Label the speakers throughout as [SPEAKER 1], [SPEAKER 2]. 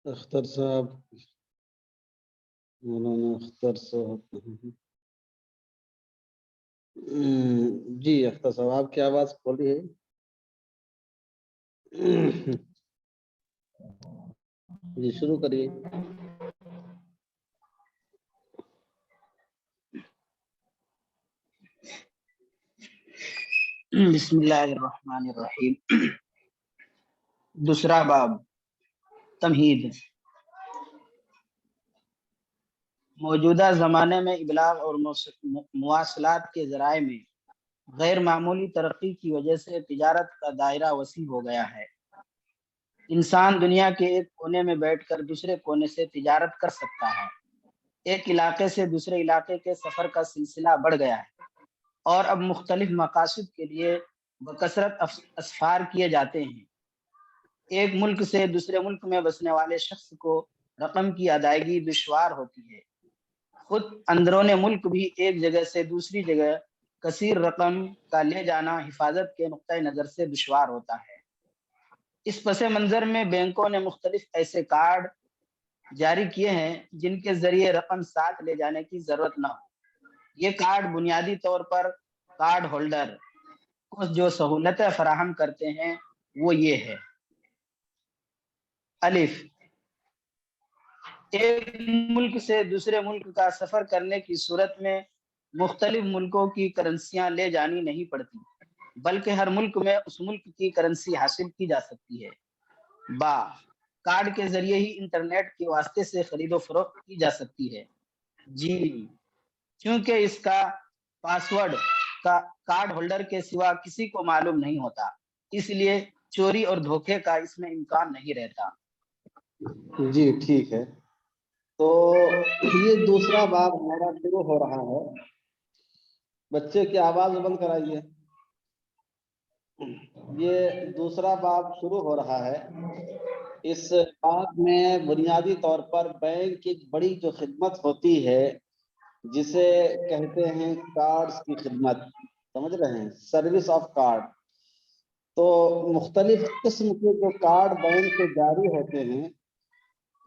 [SPEAKER 1] اختر صاحب، مولانا اختر صاحب جی اختر صاحب آپ کی آواز کھولی ہے. جی شروع کریے.
[SPEAKER 2] بسم اللہ الرحمن الرحیم. دوسرا باب تمہید. موجودہ زمانے میں ابلاغ اور مواصلات کے ذرائع میں غیر معمولی ترقی کی وجہ سے تجارت کا دائرہ وسیع ہو گیا ہے. انسان دنیا کے ایک کونے میں بیٹھ کر دوسرے کونے سے تجارت کر سکتا ہے. ایک علاقے سے دوسرے علاقے کے سفر کا سلسلہ بڑھ گیا ہے اور اب مختلف مقاصد کے لیے بکثرت اسفار کیے جاتے ہیں. ایک ملک سے دوسرے ملک میں بسنے والے شخص کو رقم کی ادائیگی دشوار ہوتی ہے. خود اندرون ملک بھی ایک جگہ سے دوسری جگہ کثیر رقم کا لے جانا حفاظت کے نقطۂ نظر سے دشوار ہوتا ہے. اس پس منظر میں بینکوں نے مختلف ایسے کارڈ جاری کیے ہیں جن کے ذریعے رقم ساتھ لے جانے کی ضرورت نہ ہو. یہ کارڈ بنیادی طور پر کارڈ ہولڈر کو جو سہولتیں فراہم کرتے ہیں وہ یہ ہے: الف، ایک ملک سے دوسرے ملک کا سفر کرنے کی صورت میں مختلف ملکوں کی کرنسیاں لے جانی نہیں پڑتی بلکہ ہر ملک میں اس ملک کی کرنسی حاصل کی جا سکتی ہے. با، کارڈ کے ذریعے ہی انٹرنیٹ کے واسطے سے خرید و فروخت کی جا سکتی ہے. جی، کیونکہ اس کا پاسورڈ کا کارڈ ہولڈر کے سوا کسی کو معلوم نہیں ہوتا، اس لیے چوری اور دھوکے کا اس میں امکان نہیں رہتا.
[SPEAKER 1] جی ٹھیک ہے. تو یہ دوسرا باب ہمارا شروع ہو رہا ہے. بچے کی آواز بند کرائیے. یہ دوسرا باب شروع ہو رہا ہے. اس باب میں بنیادی طور پر بینک کی بڑی جو خدمت ہوتی ہے جسے کہتے ہیں کارڈز کی خدمت، سمجھ رہے ہیں، سروس آف کارڈ. تو مختلف قسم کے جو کارڈ بینک سے جاری ہوتے ہیں،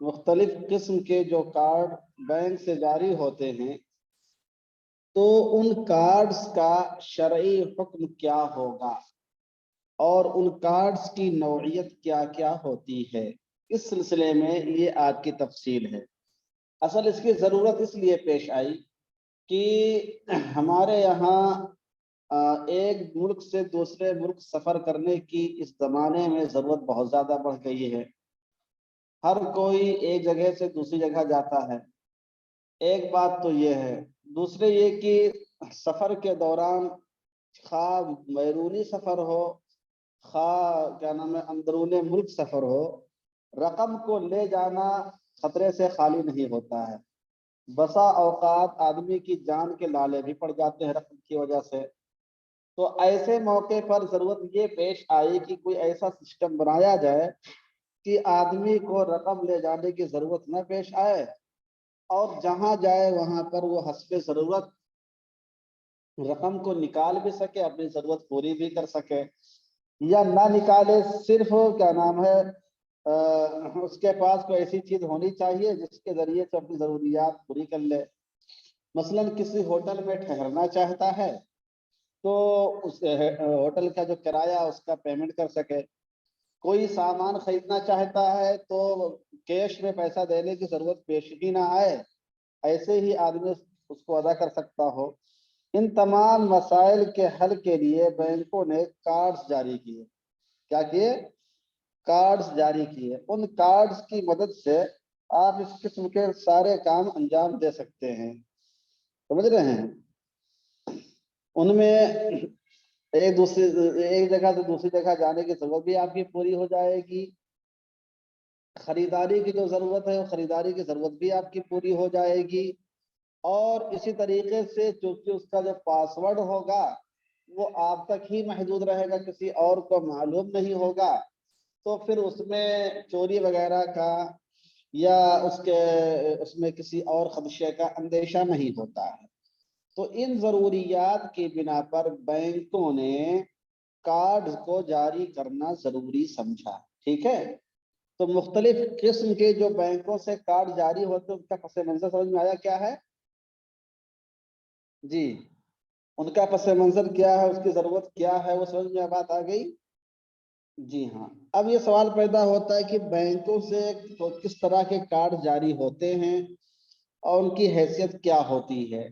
[SPEAKER 1] مختلف قسم کے جو کارڈ بینک سے جاری ہوتے ہیں، تو ان کارڈز کا شرعی حکم کیا ہوگا اور ان کارڈز کی نوعیت کیا کیا ہوتی ہے، اس سلسلے میں یہ آج کی تفصیل ہے. اصل اس کی ضرورت اس لیے پیش آئی کہ ہمارے یہاں ایک ملک سے دوسرے ملک سفر کرنے کی اس زمانے میں ضرورت بہت زیادہ بڑھ گئی ہے. ہر کوئی ایک جگہ سے دوسری جگہ جاتا ہے. ایک بات تو یہ ہے. دوسرے یہ کہ سفر کے دوران خواہ بیرونی سفر ہو خواہ کیا نام ہے اندرون ملک سفر ہو، رقم کو لے جانا خطرے سے خالی نہیں ہوتا ہے. بسا اوقات آدمی کی جان کے لالے بھی پڑ جاتے ہیں رقم کی وجہ سے. تو ایسے موقع پر ضرورت یہ پیش آئی کہ کوئی ایسا سسٹم بنایا جائے کہ آدمی کو رقم لے جانے کی ضرورت نہ پیش آئے اور جہاں جائے وہاں پر وہ حسب ضرورت رقم کو نکال بھی سکے، اپنی ضرورت پوری بھی کر سکے، یا نہ نکالے، صرف کیا نام ہے اس کے پاس کوئی ایسی چیز ہونی چاہیے جس کے ذریعے سے اپنی ضروریات پوری کر لے. مثلا کسی ہوٹل میں ٹھہرنا چاہتا ہے تو اس ہوٹل کا جو کرایہ اس کا پیمنٹ کر سکے. کوئی سامان خریدنا چاہتا ہے تو کیش میں پیسہ دینے کی ضرورت پیش ہی نہ آئے، ایسے ہی آدمی اس کو ادا کر سکتا ہو. ان تمام مسائل کے حل کے لیے بینکوں نے کارڈز جاری کیے. کیا کیے؟ کارڈز جاری کیے. ان کارڈز کی مدد سے آپ اس قسم کے سارے کام انجام دے سکتے ہیں. سمجھ رہے ہیں؟ ان میں ایک جگہ سے دوسری جگہ جانے کی ضرورت بھی آپ کی پوری ہو جائے گی. خریداری کی جو ضرورت ہے وہ خریداری کی ضرورت بھی آپ کی پوری ہو جائے گی. اور اسی طریقے سے چونکہ اس کا جو پاسورڈ ہوگا وہ آپ تک ہی محدود رہے گا، کسی اور کو معلوم نہیں ہوگا، تو پھر اس میں چوری وغیرہ کا یا اس میں کسی اور خدشے کا اندیشہ نہیں ہوتا ہے. تو ان ضروریات کی بنا پر بینکوں نے کارڈ کو جاری کرنا ضروری سمجھا. ٹھیک ہے؟ تو مختلف قسم کے جو بینکوں سے کارڈ جاری ہوتے ہیں ان کا پس منظر سمجھ میں آیا کیا ہے جی؟ ان کا پس منظر کیا ہے، اس کی ضرورت کیا ہے، وہ سمجھ میں بات آ گئی؟ جی ہاں۔ اب یہ سوال پیدا ہوتا ہے کہ بینکوں سے کس طرح کے کارڈ جاری ہوتے ہیں اور ان کی حیثیت کیا ہوتی ہے؟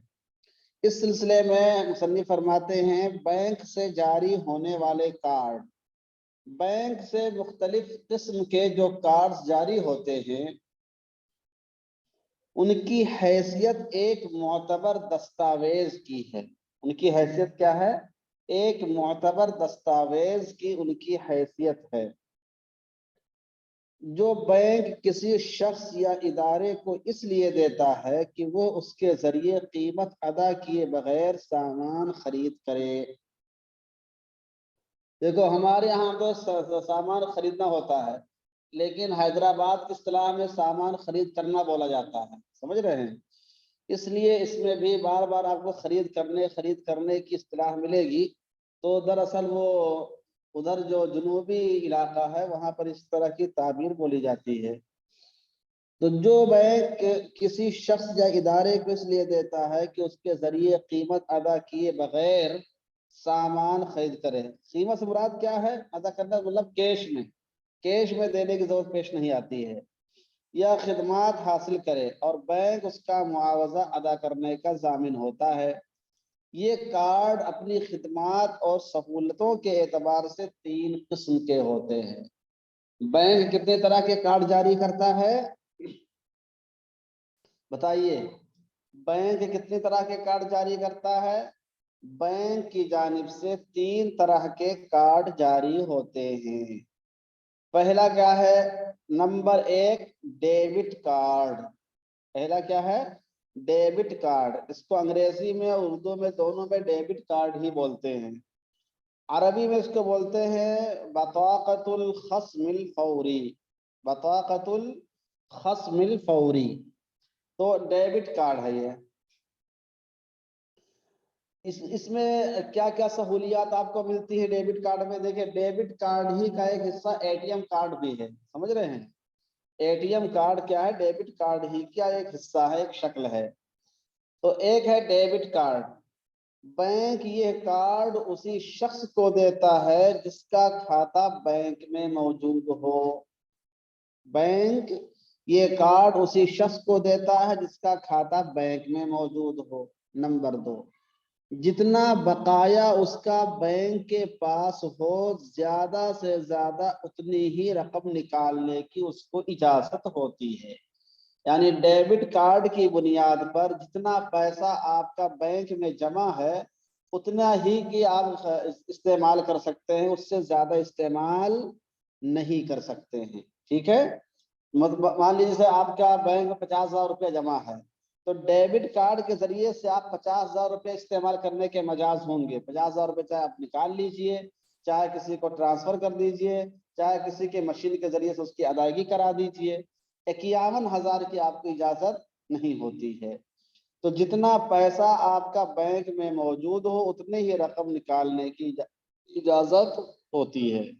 [SPEAKER 1] اس سلسلے میں مصنف فرماتے ہیں بینک سے جاری ہونے والے کارڈ، بینک سے مختلف قسم کے جو کارڈ جاری ہوتے ہیں ان کی حیثیت ایک معتبر دستاویز کی ہے۔ ان کی حیثیت کیا ہے؟ ایک معتبر دستاویز کی ان کی حیثیت ہے۔ جو بینک کسی شخص یا ادارے کو اس لیے دیتا ہے کہ وہ اس کے ذریعے قیمت ادا کیے بغیر سامان خرید کرے۔ دیکھو ہمارے یہاں تو سامان خریدنا ہوتا ہے، لیکن حیدرآباد کی اصطلاح میں سامان خرید کرنا بولا جاتا ہے، سمجھ رہے ہیں؟ اس لیے اس میں بھی بار بار آپ کو خرید کرنے کی اصطلاح ملے گی۔ تو دراصل وہ ادھر جو جنوبی علاقہ ہے وہاں پر اس طرح کی تعبیر بولی جاتی ہے۔ تو جو بینک کسی شخص یا ادارے کو اس لیے دیتا ہے کہ اس کے ذریعے قیمت ادا کیے بغیر سامان خرید کرے۔ قیمت سے مراد کیا ہے؟ ادا کرنا مطلب کیش میں دینے کی ضرورت پیش نہیں آتی ہے، یا خدمات حاصل کرے اور بینک اس کا معاوضہ ادا کرنے کا ضامن ہوتا ہے۔ یہ کارڈ اپنی خدمات اور سہولتوں کے اعتبار سے 3 قسم کے ہوتے ہیں۔ بینک کتنے طرح کے کارڈ جاری کرتا ہے بتائیے؟ بینک کتنی طرح کے کارڈ جاری کرتا ہے؟ بینک کی جانب سے 3 طرح کے کارڈ جاری ہوتے ہیں۔ پہلا کیا ہے؟ Number 1 debit card. پہلا کیا ہے؟ Debit card. اس کو انگریزی میں اور اردو میں دونوں میں ڈیبٹ کارڈ ہی بولتے ہیں۔ عربی میں اس کو بولتے ہیں بطاقۃ الخصم الفوری۔ بطاقۃ الخصم الفوری۔ تو ڈیبٹ کارڈ ہے یہ۔ اس میں کیا کیا سہولیات آپ کو ملتی ہے ڈیبٹ کارڈ میں؟ دیکھیں ڈیبٹ کارڈ ہی کا ایک حصہ اے ٹی ایم کارڈ بھی ہے، سمجھ رہے ہیں؟ اے ٹی ایم کارڈ کیا ہے؟ ڈیبٹ کارڈ ہی کیا ایک حصہ ہے، ایک شکل ہے۔ تو ایک ہے ڈیبٹ کارڈ۔ بینک یہ کارڈ اسی شخص کو دیتا ہے جس کا کھاتہ بینک میں موجود ہو۔ بینک یہ کارڈ اسی شخص کو دیتا ہے جس کا کھاتہ بینک میں موجود ہو۔ نمبر 2، جتنا بقایا اس کا بینک کے پاس ہو زیادہ سے زیادہ اتنی ہی رقم نکالنے کی اس کو اجازت ہوتی ہے۔ یعنی ڈیبٹ کارڈ کی بنیاد پر جتنا پیسہ آپ کا بینک میں جمع ہے اتنا ہی کی آپ استعمال کر سکتے ہیں، اس سے زیادہ استعمال نہیں کر سکتے ہیں، ٹھیک ہے؟ مان لیجیے آپ کا بینک میں 50,000 روپے جمع ہے، تو ڈیبٹ کارڈ کے ذریعے سے آپ 50,000 روپے استعمال کرنے کے مجاز ہوں گے۔ 50,000 روپے چاہے آپ نکال لیجئے، چاہے کسی کو ٹرانسفر کر دیجئے، چاہے کسی کے مشین کے ذریعے سے اس کی ادائیگی کرا دیجئے، 51,000 کی آپ کو اجازت نہیں ہوتی ہے۔ تو جتنا پیسہ آپ کا بینک میں موجود ہو اتنے ہی رقم نکالنے کی اجازت ہوتی ہے۔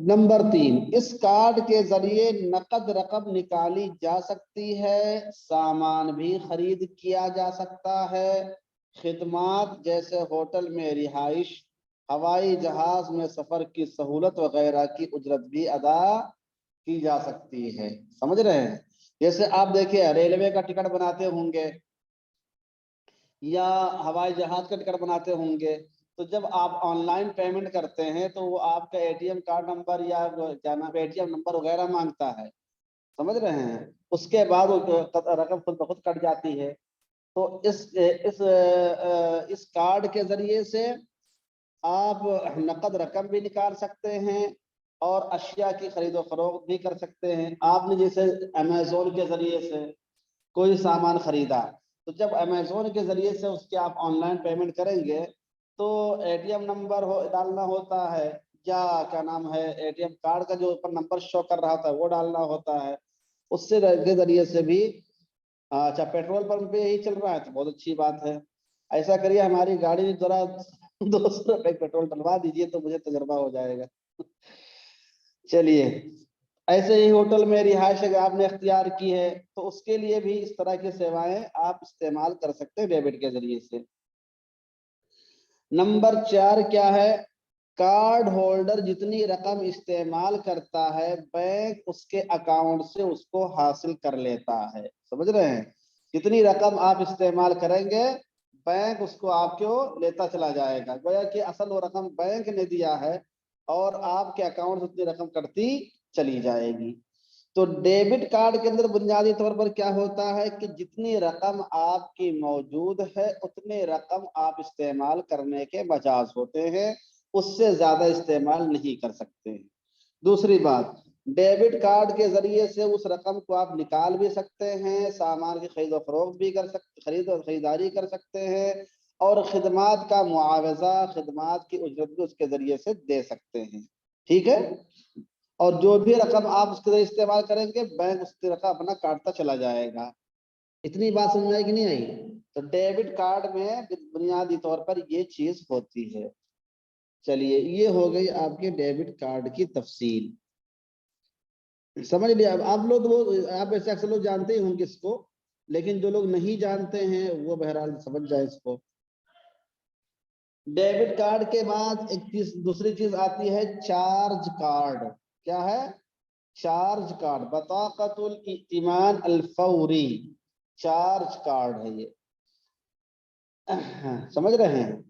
[SPEAKER 1] نمبر 3، اس کارڈ کے ذریعے نقد رقم نکالی جا سکتی ہے، سامان بھی خرید کیا جا سکتا ہے، خدمات جیسے ہوٹل میں رہائش، ہوائی جہاز میں سفر کی سہولت وغیرہ کی اجرت بھی ادا کی جا سکتی ہے۔ سمجھ رہے ہیں؟ جیسے آپ دیکھیں ریلوے کا ٹکٹ بناتے ہوں گے یا ہوائی جہاز کا ٹکٹ بناتے ہوں گے، تو جب آپ آن لائن پیمنٹ کرتے ہیں تو وہ آپ کا A T M card number یا اے ٹی ایم نمبر وغیرہ مانگتا ہے، سمجھ رہے ہیں؟ اس کے بعد رقم خود بخود کٹ جاتی ہے۔ تو اس کارڈ کے ذریعے سے آپ نقد رقم بھی نکال سکتے ہیں اور اشیاء کی خرید و فروخت بھی کر سکتے ہیں۔ آپ نے جیسے امیزون کے ذریعے سے کوئی سامان خریدا، تو جب امیزون کے ذریعے سے اس کی آپ آن لائن پیمنٹ کریں گے تو اے ٹی ایم نمبر ڈالنا ہوتا ہے، یا کیا نام ہے اے ٹی ایم کارڈ کا جو اوپر نمبر شو کر رہا تھا وہ ڈالنا ہوتا ہے۔ اس سے ذریعے سے بھی اچھا پیٹرول پمپ پہ ہی چل رہا ہے تو بہت اچھی بات ہے، ایسا کریے ہماری گاڑی ذرا 200 روپے پیٹرول ڈلوا دیجیے تو مجھے تجربہ ہو جائے گا۔ چلیے ऐसे ही होटल में रिहाइश अगर आपने इख्तियार की है तो उसके लिए भी इस तरह की सेवाएं आप इस्तेमाल कर सकते हैं डेबिट के जरिए से। नंबर 4 क्या है, कार्ड होल्डर जितनी रकम इस्तेमाल करता है बैंक उसके अकाउंट से उसको हासिल कर लेता है। समझ रहे हैं, जितनी रकम आप इस्तेमाल करेंगे बैंक उसको आपको लेता चला जाएगा, गोया कि असल वो रकम बैंक ने दिया है और आपके अकाउंट से उतनी रकम कटती चली जाएगी। तो डेबिट कार्ड के अंदर बुनियादी तौर पर क्या होता है कि जितनी रकम आपकी मौजूद है उतनी रकम आप इस्तेमाल करने के मजाज होते हैं, उससे ज्यादा इस्तेमाल नहीं कर सकते हैं। दूसरी बात, डेबिट कार्ड के जरिए से उस रकम को आप निकाल भी सकते हैं, सामान की खरीदो फरोख्त भी कर सकते, खरीदारी कर सकते हैं, और खिदमात का मुआवजा, खिदमात की उजरत भी उसके जरिए से दे सकते हैं। ठीक है, और जो भी रकम आप उसके जरिए इस्तेमाल करेंगे बैंक उसकी रकम अपना काटता चला जाएगा। इतनी बात समझ में आई कि नहीं आई? तो डेबिट कार्ड में बुनियादी तौर पर ये चीज होती है। चलिए, ये हो गई आपके डेबिट कार्ड की तफसील, समझ लिया। अब आप लोग वो आप ऐसे अक्सर लोग जानते ही होंगे इसको, लेकिन जो लोग नहीं जानते हैं वो बहरहाल समझ जाए इसको। डेबिट कार्ड के बाद एक चीज, दूसरी चीज आती है चार्ज कार्ड। क्या है? चार्ज कार्ड, बताकतुल इतिमान अल फौरी, चार्ज कार्ड है ये। समझ रहे हैं?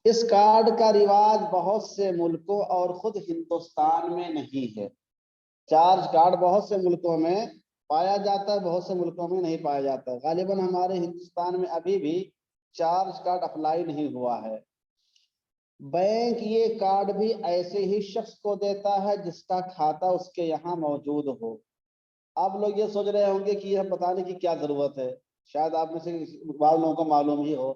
[SPEAKER 1] इस कार्ड का रिवाज बहुत से मुल्कों और खुद हिंदुस्तान में नहीं है। चार्ज कार्ड बहुत से मुल्कों में पाया जाता है, बहुत से मुल्कों में नहीं पाया जाता है। गालिबन हमारे हिंदुस्तान में अभी भी चार्ज कार्ड अप्लाई नहीं हुआ है। बैंक ये कार्ड भी ऐसे ही शख्स को देता है जिसका खाता उसके यहाँ मौजूद हो। आप लोग ये सोच रहे होंगे कि यह बताने की क्या जरूरत है, शायद आप में से बाद लोगों को मालूम ही हो।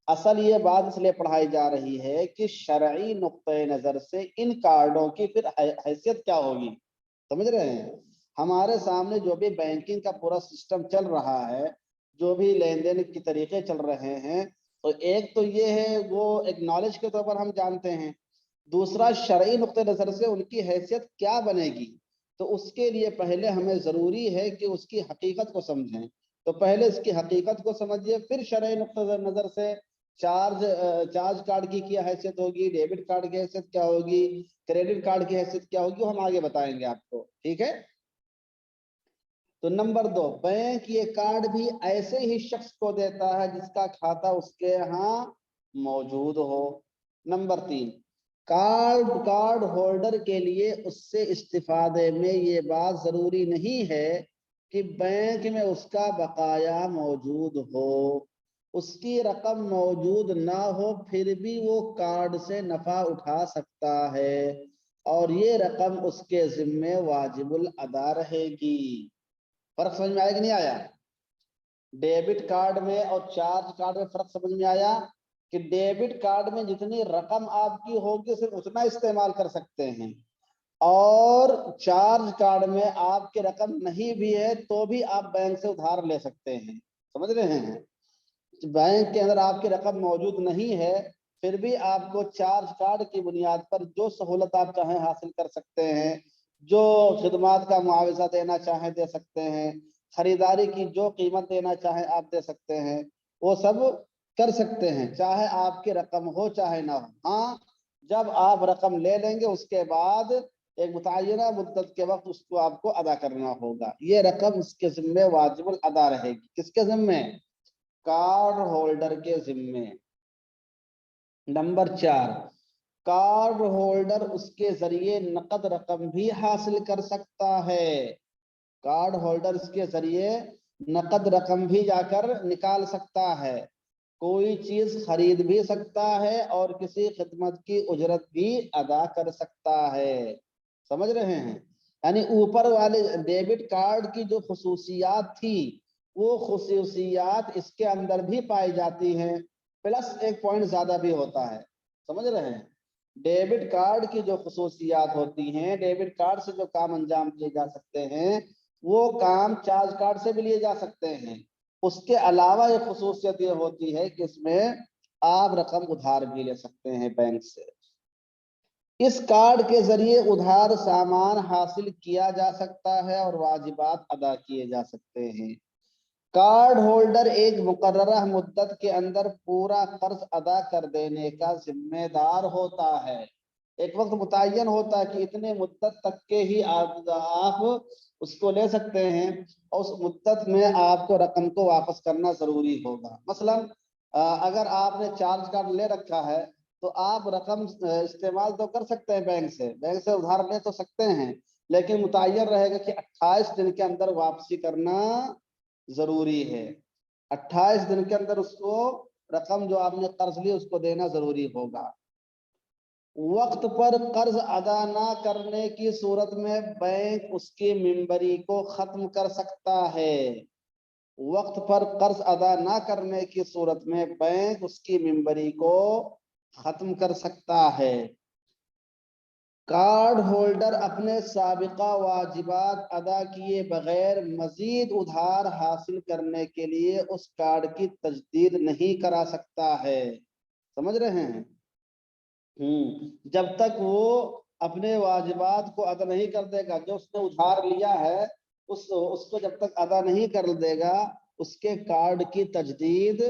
[SPEAKER 1] असल ये बात इसलिए पढ़ाई जा रही है कि शरई नुक्ते नजर से इन कार्डों की फिर हैसियत क्या होगी। समझ रहे हैं? हमारे सामने जो भी बैंकिंग का पूरा सिस्टम चल रहा है, जो भी लेन देन के तरीके चल रहे हैं, तो एक तो ये है वो एक नॉलेज के तौर पर हम जानते हैं, दूसरा शरई नुक्ते नजर से उनकी हैसियत क्या बनेगी। तो उसके लिए पहले हमें जरूरी है कि उसकी हकीकत को समझें। तो पहले इसकी हकीकत को समझिए, फिर शरई नुक्ते नजर से चार्ज कार्ड की क्या हैसियत होगी, डेबिट कार्ड की हैसियत क्या होगी, क्रेडिट कार्ड की हैसियत क्या होगी, वो हम आगे बताएंगे आपको। ठीक है? तो नंबर 2, बैंक ये कार्ड भी ऐसे ही शख्स को देता है जिसका खाता उसके यहाँ मौजूद हो। नंबर 3, कार्ड होल्डर के लिए उससे इस्तिफादे में ये बात जरूरी नहीं है कि बैंक में उसका बकाया मौजूद हो। उसकी रकम मौजूद ना हो फिर भी वो कार्ड से नफा उठा सकता है और ये रकम उसके जिम्मे वाजिबुल अदा रहेगी। फर्क समझ में आया कि नहीं आया? डेबिट कार्ड में और चार्ज कार्ड में फर्क समझ में आया कि डेबिट कार्ड में जितनी रकम आपकी होगी सिर्फ उतना इस्तेमाल कर सकते हैं, और चार्ज कार्ड में आपकी रकम नहीं भी है तो भी आप बैंक से उधार ले सकते हैं। समझ रहे हैं? बैंक के अंदर आपकी रकम मौजूद नहीं है फिर भी आपको चार्ज कार्ड की बुनियाद पर जो सहूलत आप चाहें हासिल कर सकते हैं, जो खिदमात का मुआवजा देना चाहें दे सकते हैं, खरीदारी की जो कीमत देना चाहें आप दे सकते हैं, वो सब कर सकते हैं, चाहे आपकी रकम हो चाहे ना हो। हाँ, जब आप रकम ले लेंगे उसके बाद एक मुतय्यना मुद्दत के वक्त उसको आपको अदा करना होगा। ये रकम उसके जिम्मे वाजिबुल अदा रहेगी। किसके जिम्मे? कार्ड होल्डर के जिम्मे। नंबर 4, कार्ड होल्डर उसके जरिए नकद रकम भी हासिल कर सकता है। कार्ड होल्डर इसके जरिए नकद रकम भी जाकर निकाल सकता है, कोई चीज खरीद भी सकता है और किसी खिदमत की उजरत भी अदा कर सकता है। समझ रहे हैं? यानी ऊपर वाले डेबिट कार्ड की जो खुसूसियात थी वो खुसूसियात इसके अंदर भी पाई जाती हैं, प्लस एक पॉइंट ज्यादा भी होता है। समझ रहे हैं? डेबिट कार्ड की जो खुसूसियात होती हैं, डेबिट कार्ड से जो काम अंजाम दिए जा सकते हैं वो काम चार्ज कार्ड से भी लिए जा सकते हैं। उसके अलावा एक खुसूसियत ये होती है कि इसमें आप रकम उधार भी ले सकते हैं बैंक से। اس کارڈ کے ذریعے ادھار سامان حاصل کیا جا سکتا ہے اور واجبات ادا کیے جا سکتے ہیں۔ کارڈ ہولڈر ایک مقررہ مدت کے اندر پورا قرض ادا کر دینے کا ذمہ دار ہوتا ہے۔ ایک وقت متعین ہوتا ہے کہ اتنے مدت تک کے ہی آپ اس کو لے سکتے ہیں اور اس مدت میں آپ کو رقم کو واپس کرنا ضروری ہوگا۔ مثلا اگر آپ نے چارج کارڈ لے رکھا ہے تو آپ رقم استعمال تو کر سکتے ہیں، بینک سے ادھار لے تو سکتے ہیں، لیکن متعین رہے گا کہ 28 دن کے اندر واپسی کرنا ضروری ہے۔ 28 دن کے اندر اس کو رقم جو آپ نے قرض لی اس کو دینا ضروری ہوگا۔ وقت پر قرض ادا نہ کرنے کی صورت میں بینک اس کی ممبری کو ختم کر سکتا ہے۔ وقت پر قرض ادا نہ کرنے کی صورت میں بینک اس کی ممبری کو ختم کر سکتا ہے۔ کارڈ ہولڈر اپنے سابقہ واجبات ادا کیے بغیر مزید ادھار حاصل کرنے کے لیے اس کارڈ کی تجدید نہیں کرا سکتا ہے۔ سمجھ رہے ہیں؟ جب تک وہ اپنے واجبات کو ادا نہیں کر دے گا، جو اس نے ادھار لیا ہے اس کو جب تک ادا نہیں کر دے گا اس کے کارڈ کی تجدید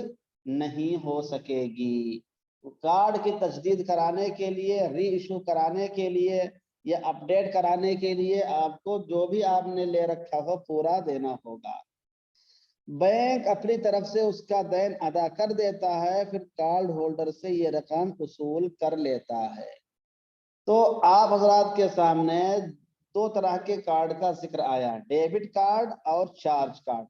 [SPEAKER 1] نہیں ہو سکے گی۔ کارڈ کی تجدید کرانے کے لیے، ری ایشو کرانے کے لیے یا اپڈیٹ کرانے کے لیے آپ کو جو بھی آپ نے لے رکھا ہو پورا دینا ہوگا۔ بینک اپنی طرف سے اس کا دین ادا کر دیتا ہے، پھر کارڈ ہولڈر سے یہ رقم وصول کر لیتا ہے۔ تو آپ حضرات کے سامنے دو طرح کے کارڈ کا ذکر آیا، ڈیبٹ کارڈ اور چارج کارڈ۔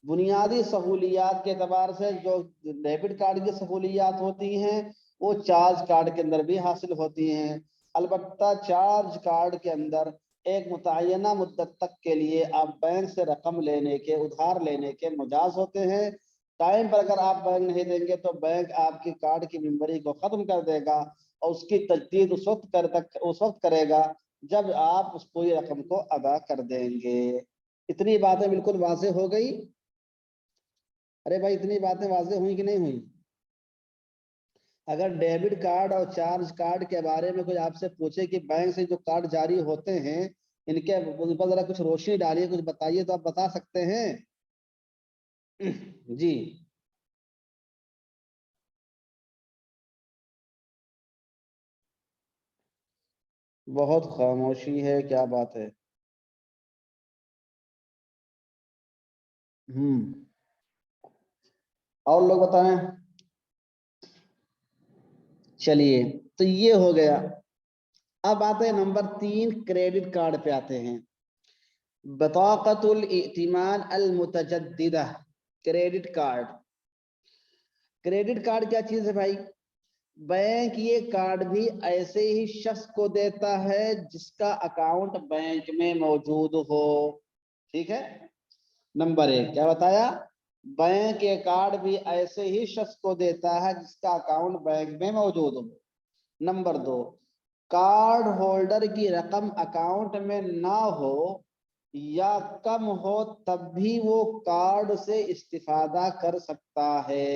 [SPEAKER 1] بنیادی سہولیات کے اعتبار سے جو ڈیبٹ کارڈ کی سہولیات ہوتی ہیں وہ چارج کارڈ کے اندر بھی حاصل ہوتی ہیں، البتہ چارج کارڈ کے اندر ایک متعینہ مدت تک کے لیے آپ بینک سے رقم لینے کے، ادھار لینے کے مجاز ہوتے ہیں۔ ٹائم پر اگر آپ بینک نہیں دیں گے تو بینک آپ کی کارڈ کی ممبری کو ختم کر دے گا اور اس کی تجدید اس وقت کرے گا جب آپ اس پوری رقم کو ادا کر دیں گے۔ اتنی باتیں بالکل واضح ہو گئی؟ ارے بھائی اتنی باتیں واضح ہوئی کہ نہیں ہوئی؟ اگر ڈیبٹ کارڈ اور چارج کارڈ کے بارے میں کوئی آپ سے پوچھے کہ بینک سے جو کارڈ جاری ہوتے ہیں ان کے اوپر ذرا کچھ روشنی ڈالیے، کچھ بتائیے تو آپ بتا سکتے ہیں؟ جی بہت خاموشی ہے، کیا بات ہے؟ اور لوگ بتائیں۔ چلیے تو یہ ہو گیا۔ اب آتے ہیں نمبر 3 کریڈٹ کارڈ پہ آتے ہیں۔ بطاقت الائتمان المتجددہ، کریڈٹ کارڈ۔ کریڈٹ کارڈ کیا چیز ہے بھائی؟ بینک یہ کارڈ بھی ایسے ہی شخص کو دیتا ہے جس کا اکاؤنٹ بینک میں موجود ہو۔ ٹھیک ہے؟ نمبر 1 کیا بتایا؟ بینک یہ کارڈ بھی ایسے ہی شخص کو دیتا ہے جس کا اکاؤنٹ بینک میں موجود ہو۔ نمبر 2 کارڈ ہولڈر کی رقم اکاؤنٹ میں نہ ہو یا کم ہو تب بھی وہ کارڈ سے استفادہ کر سکتا ہے۔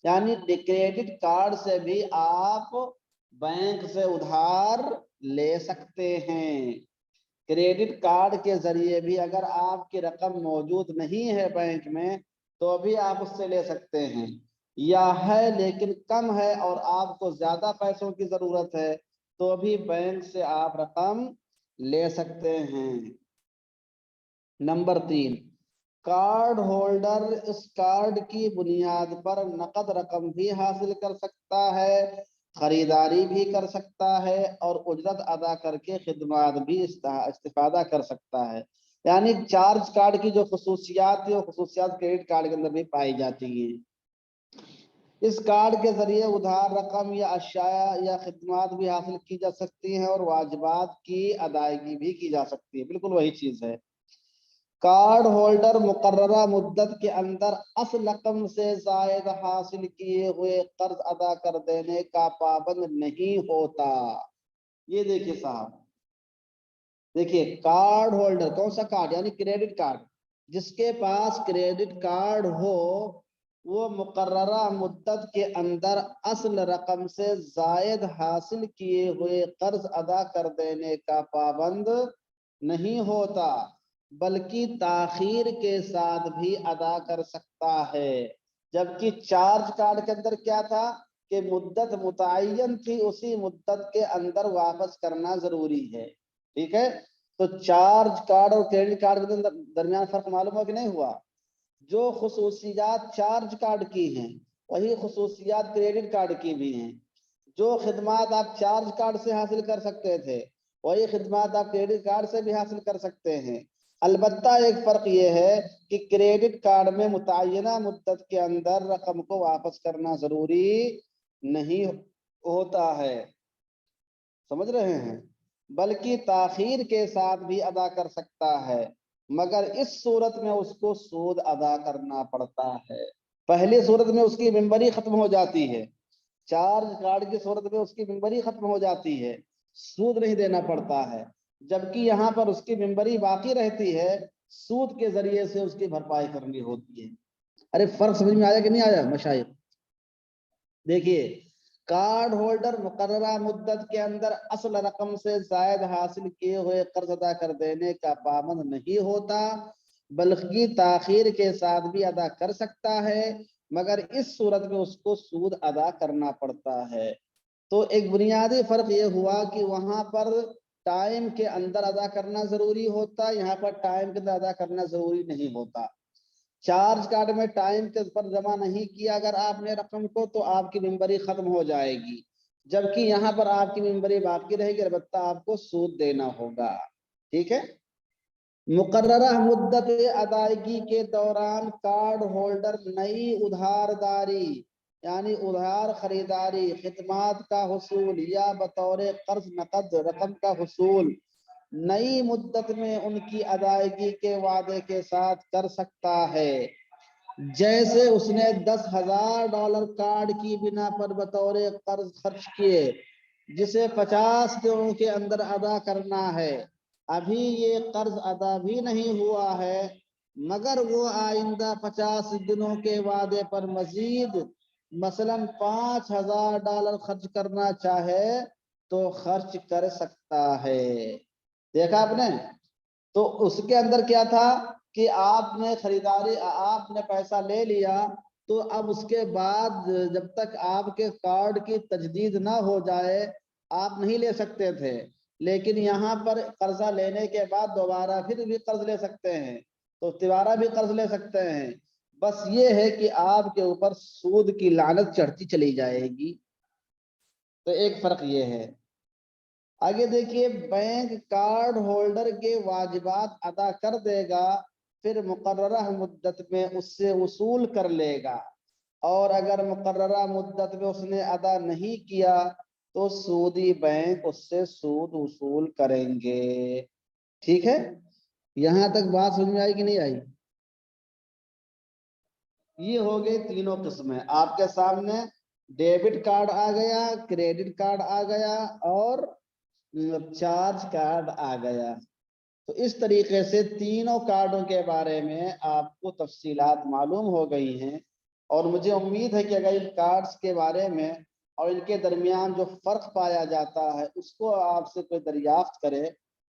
[SPEAKER 1] یعنی کریڈٹ کارڈ سے بھی آپ بینک سے ادھار لے سکتے ہیں۔ کریڈٹ کارڈ کے ذریعے بھی اگر آپ کی رقم موجود نہیں ہے بینک میں تو بھی آپ اس سے لے سکتے ہیں، یا ہے لیکن کم ہے اور آپ کو زیادہ پیسوں کی ضرورت ہے تو بھی بینک سے آپ رقم لے سکتے ہیں۔ نمبر 3 کارڈ ہولڈر اس کارڈ کی بنیاد پر نقد رقم بھی حاصل کر سکتا ہے، خریداری بھی کر سکتا ہے اور اجرت ادا کر کے خدمات بھی استفادہ کر سکتا ہے۔ یعنی چارج کارڈ کی جو خصوصیات ہیں وہ خصوصیات کریڈٹ کارڈ کے اندر بھی پائی جاتی ہیں۔ اس کارڈ کے ذریعے ادھار رقم یا اشیاء یا خدمات بھی حاصل کی جا سکتی ہیں اور واجبات کی ادائیگی بھی کی جا سکتی ہے۔ بالکل وہی چیز ہے۔ کارڈ ہولڈر مقررہ مدت کے اندر اصل رقم سے زائد حاصل کیے ہوئے قرض ادا کر دینے کا پابند نہیں ہوتا۔ یہ دیکھیے صاحب، دیکھیے کارڈ ہولڈر کون سا کارڈ؟ یعنی کریڈٹ کارڈ، جس کے پاس کریڈٹ کارڈ ہو وہ مقررہ مدت کے اندر اصل رقم سے زائد حاصل کیے ہوئے قرض ادا کر دینے کا پابند نہیں ہوتا، بلکہ تاخیر کے ساتھ بھی ادا کر سکتا ہے۔ جبکہ چارج کارڈ کے اندر کیا تھا کہ مدت متعین تھی، اسی مدت کے اندر واپس کرنا ضروری ہے، ٹھیک ہے۔ تو چارج کارڈ اور کریڈٹ کارڈ کے درمیان فرق معلوم ہو کہ نہیں ہوا؟ جو خصوصیات چارج کارڈ کی ہیں وہی خصوصیات کریڈٹ کارڈ کی بھی ہیں۔ جو خدمات آپ چارج کارڈ سے حاصل کر سکتے تھے وہی خدمات آپ کریڈٹ کارڈ سے بھی حاصل کر سکتے ہیں۔ البتہ ایک فرق یہ ہے کہ کریڈٹ کارڈ میں متعینہ مدت کے اندر رقم کو واپس کرنا ضروری نہیں ہوتا ہے، سمجھ رہے ہیں، بلکہ تاخیر کے ساتھ بھی ادا کر سکتا ہے، مگر اس صورت میں اس کو سود ادا کرنا پڑتا ہے۔ پہلی صورت میں اس کی ممبری ختم ہو جاتی ہے، چارج کارڈ کی صورت میں اس کی ممبری ختم ہو جاتی ہے، سود نہیں دینا پڑتا ہے، جبکہ یہاں پر اس کی ممبری باقی رہتی ہے، سود کے ذریعے سے اس کی بھرپائی کرنی ہوتی ہے۔ ارے فرق سمجھ میں آیا کہ نہیں آیا مشائخ؟ دیکھیے، کارڈ ہولڈر مقررہ مدت کے اندر اصل رقم سے زائد حاصل کیے ہوئے قرض ادا کر دینے کا پابند نہیں ہوتا، بلکہ تاخیر کے ساتھ بھی ادا کر سکتا ہے، مگر اس صورت میں اس کو سود ادا کرنا پڑتا ہے۔ تو ایک بنیادی فرق یہ ہوا کہ وہاں پر ٹائم کے اندر ادا کرنا ضروری ہوتا، یہاں پر ٹائم کے اندر ادا کرنا ضروری نہیں ہوتا۔ چارج کارڈ میں ٹائم کے پر جمع نہیں کیا اگر آپ نے رقم کو تو آپ کی ممبری ختم ہو جائے گی، جبکہ یہاں پر آپ کی ممبری باقی رہے گی، البتہ آپ کو سود دینا ہوگا، ٹھیک ہے۔ مقررہ مدت ادائیگی کے دوران کارڈ ہولڈر نئی ادھارداری یعنی ادھار خریداری خدمات کا حصول یا بطور قرض نقد رقم کا حصول نئی مدت میں ان کی ادائیگی کے وعدے کے ساتھ کر سکتا ہے۔ جیسے اس نے $10,000 کارڈ کی بنا پر بطور قرض خرچ کیے، جسے 50 دنوں کے اندر ادا کرنا ہے۔ ابھی یہ قرض ادا بھی نہیں ہوا ہے، مگر وہ آئندہ 50 دنوں کے وعدے پر مزید مثلاً $5,000 خرچ کرنا چاہے تو خرچ کر سکتا ہے۔ دیکھا آپ نے؟ تو اس کے اندر کیا تھا کہ آپ نے خریداری، آپ نے پیسہ لے لیا تو اب اس کے بعد جب تک آپ کے کارڈ کی تجدید نہ ہو جائے آپ نہیں لے سکتے تھے، لیکن یہاں پر قرضہ لینے کے بعد دوبارہ پھر بھی قرض لے سکتے ہیں، تو دوبارہ بھی قرض لے سکتے ہیں، بس یہ ہے کہ آپ کے اوپر سود کی لعنت چڑھتی چلی جائے گی۔ تو ایک فرق یہ ہے۔ آگے دیکھیے، بینک کارڈ ہولڈر کے واجبات ادا کر دے گا، پھر مقررہ مدت میں اس سے وصول کر لے گا، اور اگر مقررہ مدت میں اس نے ادا نہیں کیا تو سودی بینک اس سے سود وصول کریں گے، ٹھیک ہے۔ یہاں تک بات سمجھ میں آئی کہ نہیں آئی؟ یہ ہو گئے تینوں قسمیں آپ کے سامنے، ڈیبٹ کارڈ آ گیا، کریڈٹ کارڈ آ گیا، اور چارج کارڈ آ گیا۔ تو اس طریقے سے تینوں کارڈوں کے بارے میں آپ کو تفصیلات معلوم ہو گئی ہیں، اور مجھے امید ہے کہ اگر ان کارڈز کے بارے میں اور ان کے درمیان جو فرق پایا جاتا ہے اس کو آپ سے کوئی دریافت کرے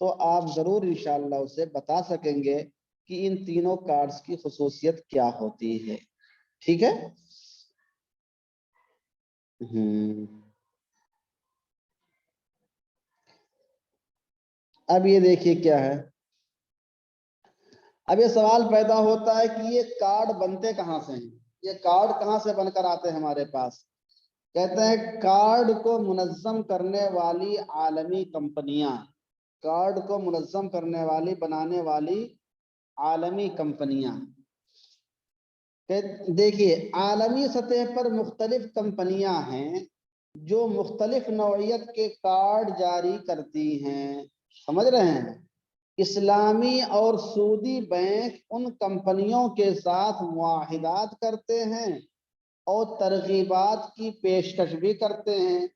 [SPEAKER 1] تو آپ ضرور انشاءاللہ اسے بتا سکیں گے کہ ان تینوں کارڈز کی خصوصیت کیا ہوتی ہے، ٹھیک ہے۔ اب یہ دیکھیے کیا ہے، اب یہ سوال پیدا ہوتا ہے کہ یہ کارڈ بنتے کہاں سے ہیں، یہ کارڈ کہاں سے بن کر آتے ہیں ہمارے پاس؟ کہتے ہیں کارڈ کو منظم کرنے والی عالمی کمپنیاں، کارڈ کو منظم کرنے والی بنانے والی عالمی کمپنیاں، دیکھیے عالمی سطح پر مختلف کمپنیاں ہیں جو مختلف نوعیت کے کارڈ جاری کرتی ہیں، سمجھ رہے ہیں۔ اسلامی اور سعودی بینک ان کمپنیوں کے ساتھ معاہدات کرتے ہیں اور ترغیبات کی پیشکش بھی کرتے ہیں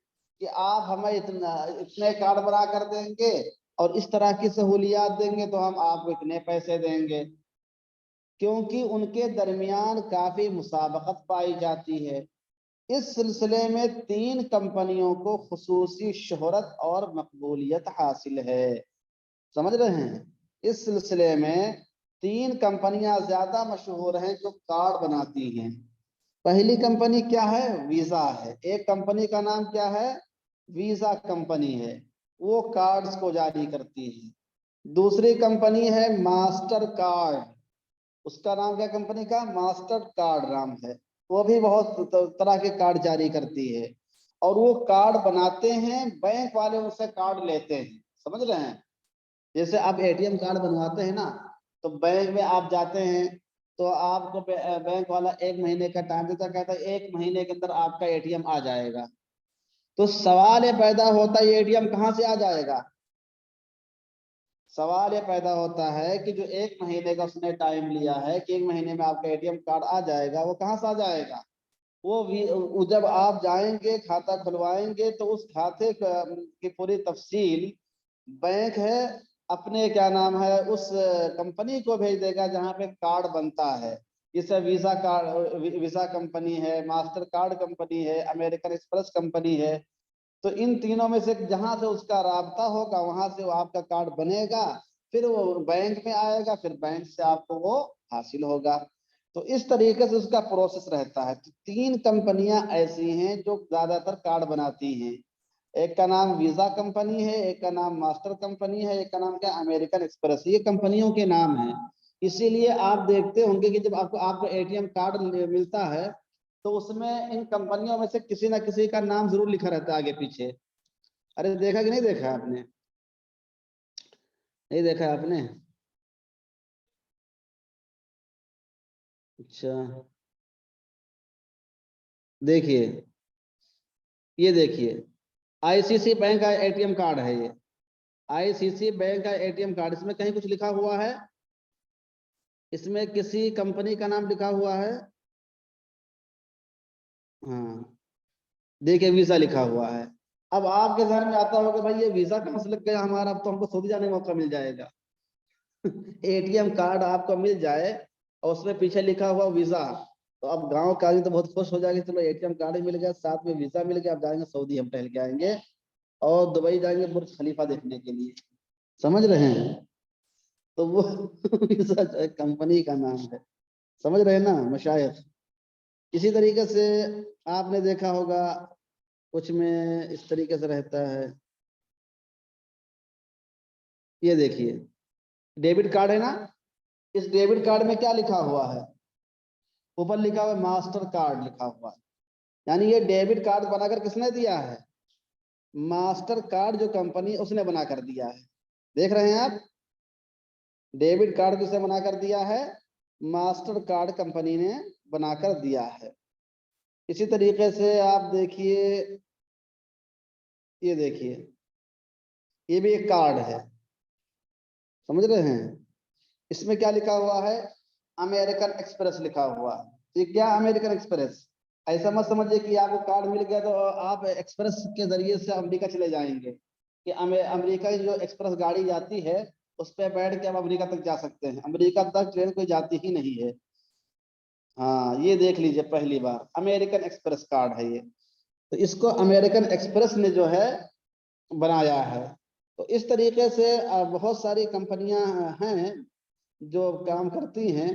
[SPEAKER 1] کہ آپ ہمیں اتنے کارڈ بنا کر دیں گے اور اس طرح کی سہولیات دیں گے تو ہم آپ کو اتنے پیسے دیں گے، क्योंकि उनके दरमियान काफी मुसाबकत पाई जाती है। इस सिलसिले में 3 कंपनियों को खुसूसी शोहरत और मकबूलियत हासिल है। समझ रहे हैं? इस सिलसिले में 3 कंपनियां ज्यादा मशहूर हैं जो कार्ड बनाती हैं। पहली कंपनी क्या है? वीजा है। एक कंपनी का नाम क्या है? वीजा कंपनी है, वो कार्ड्स को जारी करती है। दूसरी कंपनी है मास्टर कार्ड, उसका नाम क्या कंपनी का? मास्टर कार्ड नाम है, वो भी बहुत तरह के कार्ड जारी करती है। और वो कार्ड बनाते हैं, बैंक वाले उनसे कार्ड लेते हैं। समझ रहे हैं? जैसे आप एटीएम कार्ड बनवाते हैं ना, तो बैंक में आप जाते हैं, तो आपको बैंक वाला 1 महीने का टाइम देता, कहता है 1 महीने के अंदर आपका एटीएम आ जाएगा। तो सवाल ये पैदा होता है, ये एटीएम कहाँ से आ जाएगा? सवाल ये पैदा होता है कि जो 1 महीने का उसने टाइम लिया है कि 1 महीने में आपका एटीएम कार्ड आ जाएगा, वो कहाँ से आ जाएगा? वो जब आप जाएंगे खाता खुलवाएंगे तो उस खाते की पूरी तफसील बैंक है अपने क्या नाम है उस कंपनी को भेज देगा जहां पे कार्ड बनता है। जैसे वीजा कार्ड, वीजा कंपनी है, मास्टर कार्ड कंपनी है, अमेरिकन एक्सप्रेस कंपनी है। तो इन तीनों में से जहां से उसका राब्ता होगा वहां से वो आपका कार्ड बनेगा, फिर वो बैंक में आएगा, फिर बैंक से आपको वो हासिल होगा। तो इस तरीके से उसका प्रोसेस रहता है। तो 3 कंपनियां ऐसी हैं जो ज्यादातर कार्ड बनाती हैं। एक का नाम वीजा कंपनी है, एक का नाम मास्टर कंपनी है, एक का नाम क्या? American express. ये कंपनियों के नाम हैं। इसीलिए आप देखते होंगे कि जब आपको एटीएम कार्ड मिलता है तो उसमें इन कंपनियों में से किसी ना किसी का नाम जरूर लिखा रहता है आगे पीछे। अरे देखा कि नहीं देखा आपने? नहीं देखा आपने? अच्छा, देखिए, ये देखिए, आईसीसी बैंक का एटीएम कार्ड है ये। आईसीसी बैंक का एटीएम कार्ड, इसमें कहीं कुछ लिखा हुआ है? इसमें किसी कंपनी का नाम लिखा हुआ है? हाँ, देखिए वीजा लिखा हुआ है। अब आपके ध्यान में आता होगा भाई ये वीजा कहाँ से लग गया हमारा, अब तो हमको सऊदी जाने का मौका मिल जाएगा। एटीएम कार्ड आपको मिल जाए और उसमें पीछे लिखा हुआ वीजा, तो अब गांव का आदमी तो बहुत खुश हो जाएंगे, चलो एटीएम कार्ड ही मिल गया, साथ में वीजा मिल गया, अब जाएंगे सऊदी हम टहल के आएंगे और दुबई जाएंगे बुर्ज खलीफा देखने के लिए। समझ रहे हैं? तो वो वीजा जो है कंपनी का नाम है। समझ रहे हैं ना मशाइख? इसी तरीके से आपने देखा होगा कुछ में इस तरीके से रहता है। ये देखिए, डेबिट कार्ड है ना, इस डेबिट कार्ड में क्या लिखा हुआ है? ऊपर लिखा हुआ है मास्टर कार्ड लिखा हुआ है। यानी ये डेबिट कार्ड बनाकर किसने दिया है? मास्टर कार्ड जो कंपनी उसने बनाकर दिया है। देख रहे हैं आप? डेबिट कार्ड किसने बनाकर दिया है? मास्टर कार्ड कंपनी ने बनाकर दिया है। इसी तरीके से आप देखिए, ये देखिए, ये भी एक कार्ड है। समझ रहे हैं? इसमें क्या लिखा हुआ है? अमेरिकन एक्सप्रेस लिखा हुआ है। ये क्या अमेरिकन एक्सप्रेस? ऐसा मत समझिए कि आपको कार्ड मिल गया तो आप एक्सप्रेस के जरिए से अमेरिका चले जाएंगे, कि अमेरिका की जो एक्सप्रेस गाड़ी जाती है उस पर बैठ के आप अमेरिका तक जा सकते हैं। अमेरिका तक ट्रेन कोई जाती ही नहीं है। हाँ, ये देख लीजिए, पहली बार अमेरिकन एक्सप्रेस कार्ड है ये। तो इसको अमेरिकन एक्सप्रेस ने जो है बनाया है। तो इस तरीके से बहुत सारी कंपनियां हैं जो काम करती हैं।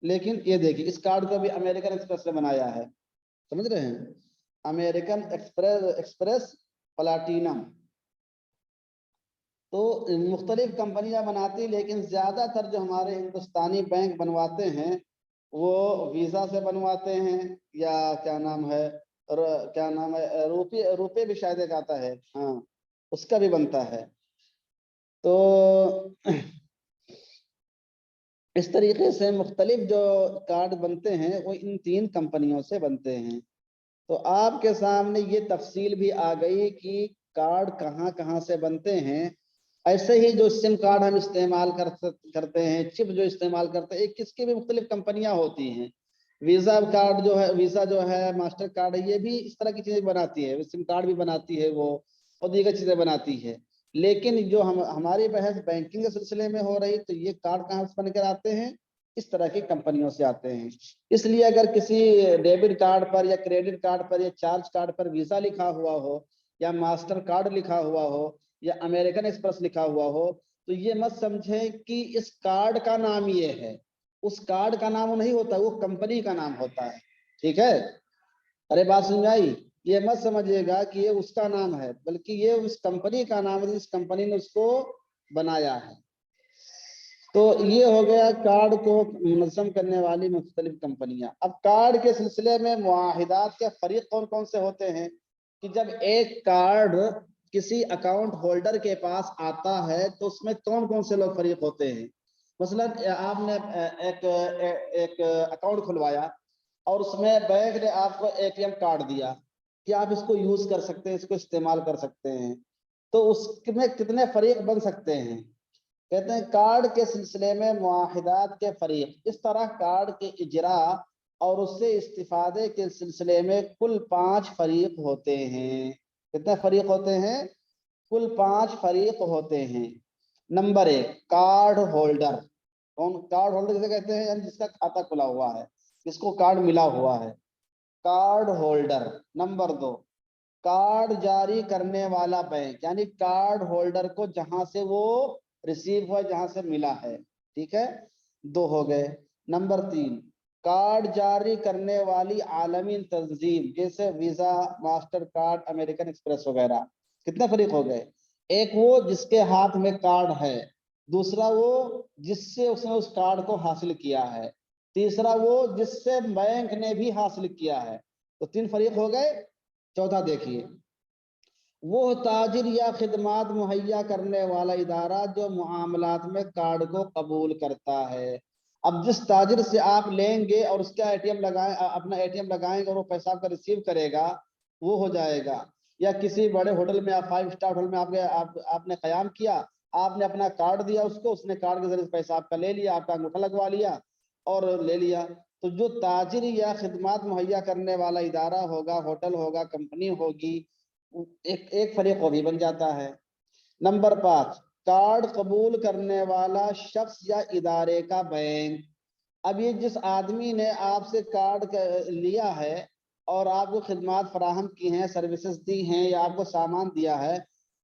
[SPEAKER 1] लेकिन ये देखिए, इस कार्ड को भी अमेरिकन एक्सप्रेस ने बनाया है। समझ रहे हैं? American express platinum. तो मुख्तलिफ कंपनियां बनाती, लेकिन ज्यादातर जो हमारे हिंदुस्तानी बैंक बनवाते हैं वो वीजा से बनवाते हैं, या क्या नाम है, क्या नाम है, रुपये रुपये भी शायद एक आता है, हाँ, उसका भी बनता है। तो इस तरीके से मुख्तलिफ जो कार्ड बनते हैं वो इन 3 कंपनियों से बनते हैं। तो आपके सामने ये तफसील भी आ गई कि कार्ड कहाँ कहाँ से बनते हैं। ऐसे ही जो सिम कार्ड हम इस्तेमाल करते हैं, चिप जो इस्तेमाल करते हैं, किसकी भी मुख्तलिफ कंपनियां होती हैं। वीजा कार्ड जो है, वीजा जो है, मास्टर कार्ड है, ये भी इस तरह की चीजें बनाती है, सिम कार्ड भी बनाती है वो, और दीगर चीजें बनाती है। लेकिन जो हमारी बहस बैंकिंग के सिलसिले में हो रही, तो ये कार्ड कहाँ से बनकर आते हैं? इस तरह की कंपनियों से आते हैं। इसलिए अगर किसी डेबिट कार्ड पर या क्रेडिट कार्ड पर या चार्ज कार्ड पर वीजा लिखा हुआ हो या मास्टर कार्ड लिखा हुआ हो या अमेरिकन एक्सप्रेस लिखा हुआ हो, तो ये मत समझे कि इस कार्ड का नाम ये है। उस कार्ड का नाम नहीं होता, वो कंपनी का नाम होता है। ठीक है, अरे बात समझ आई? ये मत समझिएगा कि ये उसका नाम है, बल्कि ये उस कंपनी का नाम है, जिस कंपनी ने उसको बनाया है। तो ये हो गया कार्ड को मुनज़्ज़म करने वाली मुख्तलिफ कंपनियां। अब कार्ड के सिलसिले में मुआहिदात के फरीक कौन कौन से होते हैं कि जब एक कार्ड किसी अकाउंट होल्डर के पास आता है तो उसमें कौन कौन से लोग फरीक होते हैं। मसलन आपने एक अकाउंट खुलवाया और उसमें बैंक ने आपको एटीएम कार्ड दिया कि आप इसको यूज कर सकते हैं, इसको इस्तेमाल कर सकते हैं, तो उसमें कितने फरीक बन सकते हैं। कहते हैं कार्ड के सिलसिले में मुआहिदात के फरीक, इस तरह कार्ड के इजरा और उससे इस्तिफादे के सिलसिले में कुल 5 फरीक होते हैं। कितने फरीक होते हैं? कुल 5 फरीक होते हैं। Number 1 card holder. कौन कार्ड होल्डर किसे कहते हैं? यानी जिसका खाता खुला हुआ है, जिसको कार्ड मिला हुआ है, कार्ड होल्डर। नंबर 2 कार्ड जारी करने वाला बैंक, यानी कार्ड होल्डर को जहां से वो रिसीव हुआ, जहां से मिला है। ठीक है, 2 हो गए। नंबर 3 कार्ड जारी करने वाली आलमी तंजीम, जैसे visa, master card, American express वगैरह। कितने फरीक हो गए? एक वो जिसके हाथ में कार्ड है, दूसरा वो जिससे उसने उस कार्ड को हासिल किया है, तीसरा वो जिससे बैंक ने भी हासिल किया है। तो 3 फरीक हो गए। चौथा देखिए, वो ताजिर या खिदमात मुहैया करने वाला इदारा जो मुआमलात में कार्ड को कबूल करता है। अब जिस ताजिर से आप लेंगे और उसका एटीएम लगाए, अपना एटीएम लगाएंगे और वो पैसा आपका रिसीव करेगा, वो हो जाएगा। या किसी बड़े होटल में, आप 5 स्टार होटल में आपने कयाम किया, आपने अपना कार्ड दिया उसको, उसने कार्ड के जरिए पैसा आपका ले लिया, आपका अंगूठा लगवा लिया और ले लिया। तो जो ताजिर या खिदमात मुहैया करने वाला इदारा होगा, होटल होगा, कंपनी होगी, एक फरीक वो भी बन जाता है। नंबर 5 कार्ड कबूल करने वाला शख्स या इदारे का बैंक। अब ये जिस आदमी ने आपसे कार्ड लिया है और आपको खिदमात फराहम की हैं, सर्विसेज दी हैं या आपको सामान दिया है,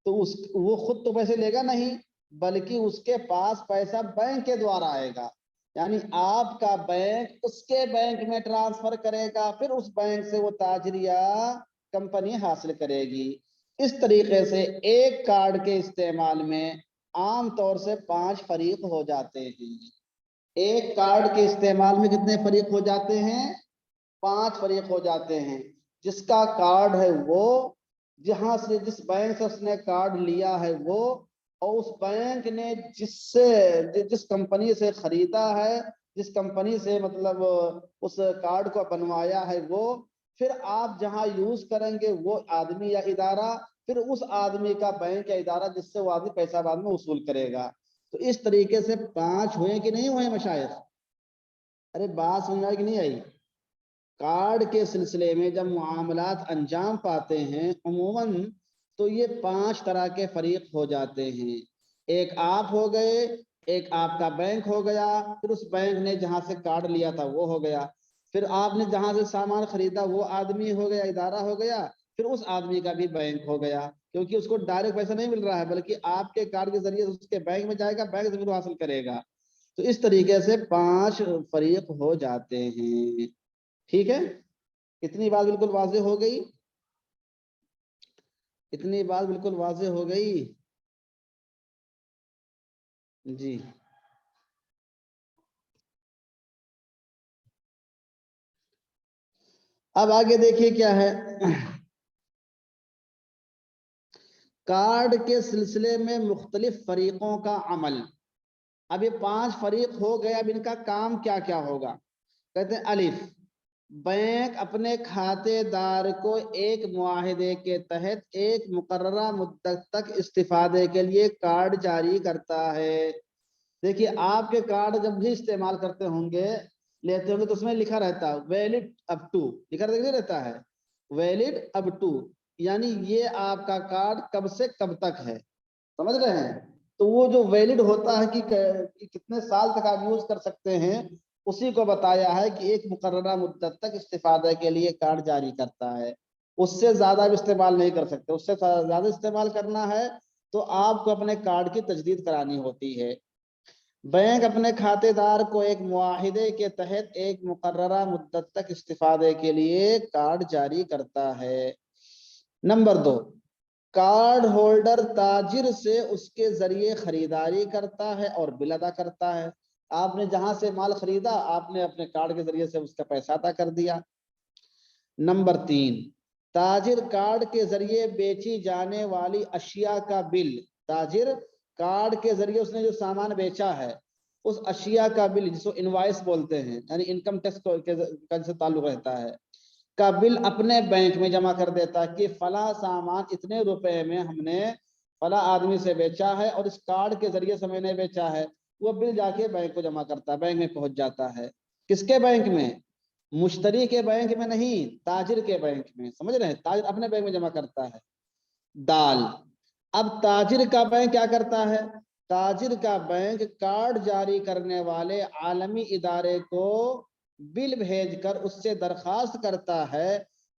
[SPEAKER 1] तो वो खुद तो पैसे लेगा नहीं, बल्कि उसके पास पैसा बैंक के द्वारा आएगा। यानी आपका बैंक उसके बैंक में ट्रांसफर करेगा, फिर उस बैंक से वो ताजरिया कंपनी हासिल करेगी। इस तरीके से एक कार्ड के इस्तेमाल में आम तौर से 5 फरीक हो जाते हैं। एक कार्ड के इस्तेमाल में कितने फरीक हो जाते हैं? 5 फरीक हो जाते हैं। जिसका कार्ड है वो, जहां से जिस बैंक से उसने कार्ड लिया है वो, और उस बैंक ने जिस कंपनी से खरीदा है, जिस कंपनी से मतलब उस कार्ड को बनवाया है वो, फिर आप जहां यूज करेंगे वो आदमी या इदारा, फिर उस आदमी का बैंक या इदारा जिससे वो आदमी पैसा बाद में वसूल करेगा। तो इस तरीके से 5 हुए कि नहीं हुए मशाइख? अरे बात समझ आई कि नहीं आई? कार्ड के सिलसिले में जब मामलात अंजाम पाते हैं अमूमन, तो ये 5 तरह के फरीक हो जाते हैं। एक आप हो गए, एक आपका बैंक हो गया, फिर उस बैंक ने जहां से कार्ड लिया था वो हो गया, फिर आपने जहां से सामान खरीदा वो आदमी हो गया, इदारा हो गया, फिर उस आदमी का भी बैंक हो गया, क्योंकि उसको डायरेक्ट पैसा नहीं मिल रहा है, बल्कि आपके कार्ड के जरिए उसके बैंक में जाएगा, बैंक से फिर हासिल करेगा। तो इस तरीके से 5 फरीक हो जाते हैं। ठीक है, इतनी बात बिल्कुल वाज़ेह हो गई? इतनी बात बिल्कुल वाज़ेह हो गई जी। अब आगे देखिए क्या है। कार्ड के सिलसिले में मुख्तलिफ फरीकों का अमल। अब ये 5 फरीक हो गए, अब इनका काम क्या क्या होगा। कहते हैं अलिफ, बैंक अपने खातेदार को एक मुआहिदे के तहत एक मुकर्ररा मुद्दत तक इस्तिफादे के लिए कार्ड जारी करता है। देखिए, आपके कार्ड जब भी इस्तेमाल करते होंगे, लेते होंगे, तो उसमें लिखा रहता है वैलिड अप टू, लिखा रहता है वैलिड अप टू, यानी ये आपका कार्ड कब से कब तक है। समझ रहे हैं? تو وہ جو ویلڈ ہوتا ہے کہ کتنے سال تک آپ یوز کر سکتے ہیں، اسی کو بتایا ہے کہ ایک مقررہ مدت تک استفادے کے لیے کارڈ جاری کرتا ہے، اس سے زیادہ بھی استعمال نہیں کر سکتے۔ اس سے زیادہ استعمال کرنا ہے تو آپ کو اپنے کارڈ کی تجدید کرانی ہوتی ہے۔ بینک اپنے کھاتے دار کو ایک معاہدے کے تحت ایک مقررہ مدت تک استفادے کے لیے کارڈ جاری کرتا ہے۔ نمبر 2، کارڈ ہولڈر تاجر سے اس کے ذریعے خریداری کرتا ہے اور بل ادا کرتا ہے۔ آپ نے جہاں سے مال خریدا، آپ نے اپنے کارڈ کے ذریعے سے اس کا پیسہ ادا کر دیا۔ نمبر 3، تاجر کارڈ کے ذریعے بیچی جانے والی اشیاء کا بل، تاجر کارڈ کے ذریعے اس نے جو سامان بیچا ہے اس اشیاء کا بل، جس کو انوائس بولتے ہیں، یعنی انکم ٹیکس کا سے تعلق رہتا ہے، کا بل اپنے بینک میں جمع کر دیتا ہے کہ فلاں سامان اتنے روپے میں ہم نے فلاں آدمی سے بیچا ہے اور اس کارڈ کے ذریعے سے میں نے بیچا ہے۔ وہ بل جا کے بینک کو جمع کرتا ہے، بینک میں پہنچ جاتا ہے۔ کس کے بینک میں؟ مشتری کے بینک میں نہیں، تاجر کے بینک میں۔ سمجھ رہے ہیں؟ تاجر اپنے بینک میں جمع کرتا ہے۔ دال، اب تاجر کا بینک کیا کرتا ہے؟ تاجر کا بینک کارڈ جاری کرنے والے عالمی ادارے کو بل بھیج کر اس سے درخواست کرتا ہے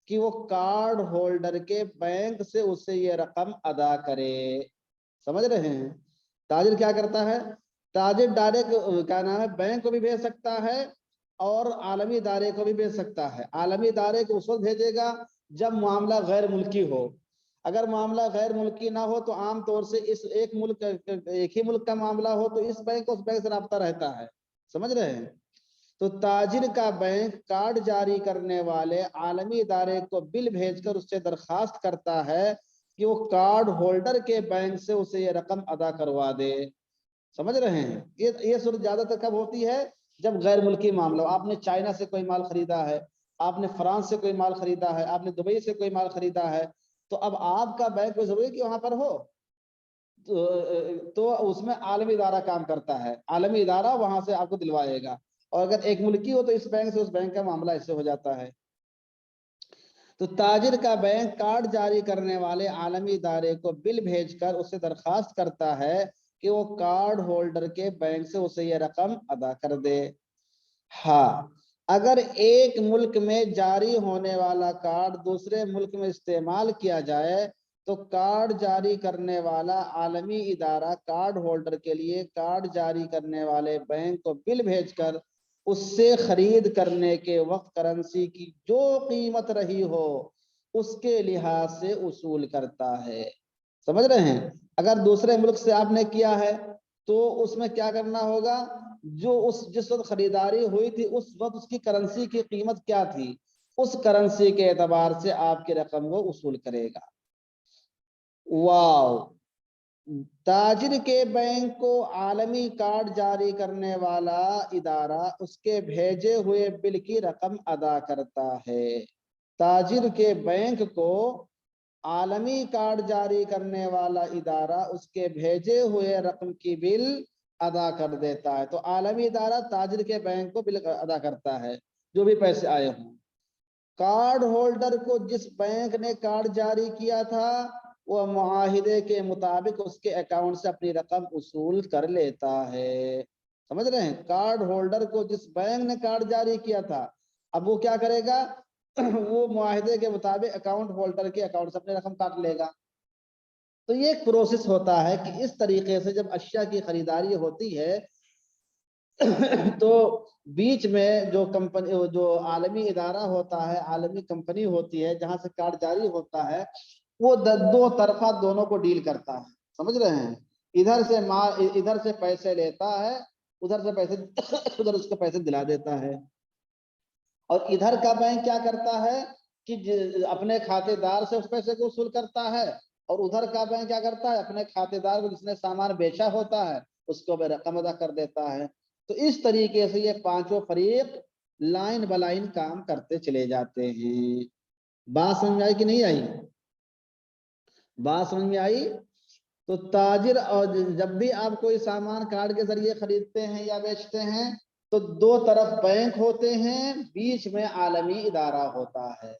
[SPEAKER 1] کہ وہ کارڈ ہولڈر کے بینک سے اسے یہ رقم ادا کرے۔ سمجھ رہے ہیں؟ تاجر کیا کرتا ہے؟ تاجر ڈائریکٹ کیا نام ہے بینک کو بھی بھیج سکتا ہے اور عالمی ادارے کو بھی بھیج سکتا ہے۔ عالمی ادارے کو اس وقت بھیجے گا جب معاملہ غیر ملکی ہو۔ اگر معاملہ غیر ملکی نہ ہو تو عام طور سے اس ایک ہی ملک کا معاملہ ہو تو اس بینک کو اس بینک سے رابطہ رہتا ہے۔ سمجھ رہے ہیں؟ تو تاجر کا بینک کارڈ جاری کرنے والے عالمی ادارے کو بل بھیج کر اس سے درخواست کرتا ہے کہ وہ کارڈ ہولڈر کے بینک سے اسے یہ رقم ادا کروا دے۔ سمجھ رہے ہیں؟ یہ صورت زیادہ تر کب ہوتی ہے؟ جب غیر ملکی معاملہ ہو۔ آپ نے چائنا سے کوئی مال خریدا ہے، آپ نے فرانس سے کوئی مال خریدا ہے، آپ نے دبئی سے کوئی مال خریدا ہے، تو اب آپ کا بینک کو ضروری کہ وہاں پر ہو، تو اس میں عالمی ادارہ کام کرتا ہے۔ عالمی ادارہ وہاں سے آپ کو دلوائے گا، اور اگر ایک ملکی ہو تو اس بینک سے اس بینک کا معاملہ اس سے ہو جاتا ہے۔ تو تاجر کا بینک کارڈ جاری کرنے والے عالمی ادارے کو بل بھیج کر اسے درخواست کرتا ہے کہ وہ کارڈ ہولڈر کے بینک سے اسے یہ رقم ادا کر دے۔ ہاں، اگر ایک ملک میں جاری ہونے والا کارڈ دوسرے ملک میں استعمال کیا جائے تو کارڈ جاری کرنے والا عالمی ادارہ کارڈ ہولڈر کے لیے کارڈ جاری کرنے والے بینک کو بل بھیج کر اس سے خرید کرنے کے وقت کرنسی کی جو قیمت رہی ہو اس کے لحاظ سے وصول کرتا ہے۔ سمجھ رہے ہیں؟ اگر دوسرے ملک سے آپ نے کیا ہے تو اس میں کیا کرنا ہوگا؟ جو جس وقت خریداری ہوئی تھی اس وقت اس کی کرنسی کی قیمت کیا تھی، اس کرنسی کے اعتبار سے آپ کی رقم وہ وصول کرے گا۔ واو، تاجر کے بینک کو عالمی کارڈ جاری کرنے والا ادارہ اس کے بھیجے ہوئے بل کی رقم ادا کرتا ہے۔ تاجر کے بینک کو عالمی کارڈ جاری کرنے والا ادارہ اس کے بھیجے ہوئے رقم کی بل ادا کر دیتا ہے۔ تو عالمی ادارہ تاجر کے بینک کو بل ادا کرتا ہے جو بھی پیسے آئے ہوں۔ کارڈ ہولڈر کو جس بینک نے کارڈ جاری کیا تھا وہ معاہدے کے مطابق اس کے اکاؤنٹ سے اپنی رقم وصول کر لیتا ہے۔ سمجھ رہے ہیں؟ کارڈ ہولڈر کو جس بینک نے کارڈ جاری کیا تھا اب وہ کیا کرے گا؟ وہ معاہدے کے مطابق اکاؤنٹ ہولڈر کے اکاؤنٹ سے اپنی رقم کاٹ لے گا۔ تو یہ ایک پروسیس ہوتا ہے کہ اس طریقے سے جب اشیاء کی خریداری ہوتی ہے تو بیچ میں جو کمپنی جو عالمی ادارہ ہوتا ہے، عالمی کمپنی ہوتی ہے جہاں سے کارڈ جاری ہوتا ہے، وہ دو طرفہ دونوں کو ڈیل کرتا ہے۔ سمجھ رہے ہیں؟ ادھر سے پیسے لیتا ہے، ادھر سے پیسے ادھر اس کو پیسے دلا دیتا ہے۔ اور ادھر کا بینک کیا کرتا ہے کہ اپنے کھاتے دار سے اس پیسے کو وصول کرتا ہے، اور ادھر کا بینک کیا کرتا ہے اپنے کھاتے دار کو جس نے سامان بیچا ہوتا ہے اس کو رقم ادا کر دیتا ہے۔ تو اس طریقے سے یہ پانچوں فریق لائن بلائن کام کرتے چلے جاتے ہیں۔ بات سمجھ میں آئی کہ نہیں آئی؟ بات سمجھ میں آئی؟ تو تاجر اور جب بھی آپ کوئی سامان کارڈ کے ذریعے خریدتے ہیں یا بیچتے ہیں تو دو طرف بینک ہوتے ہیں، بیچ میں عالمی ادارہ ہوتا ہے۔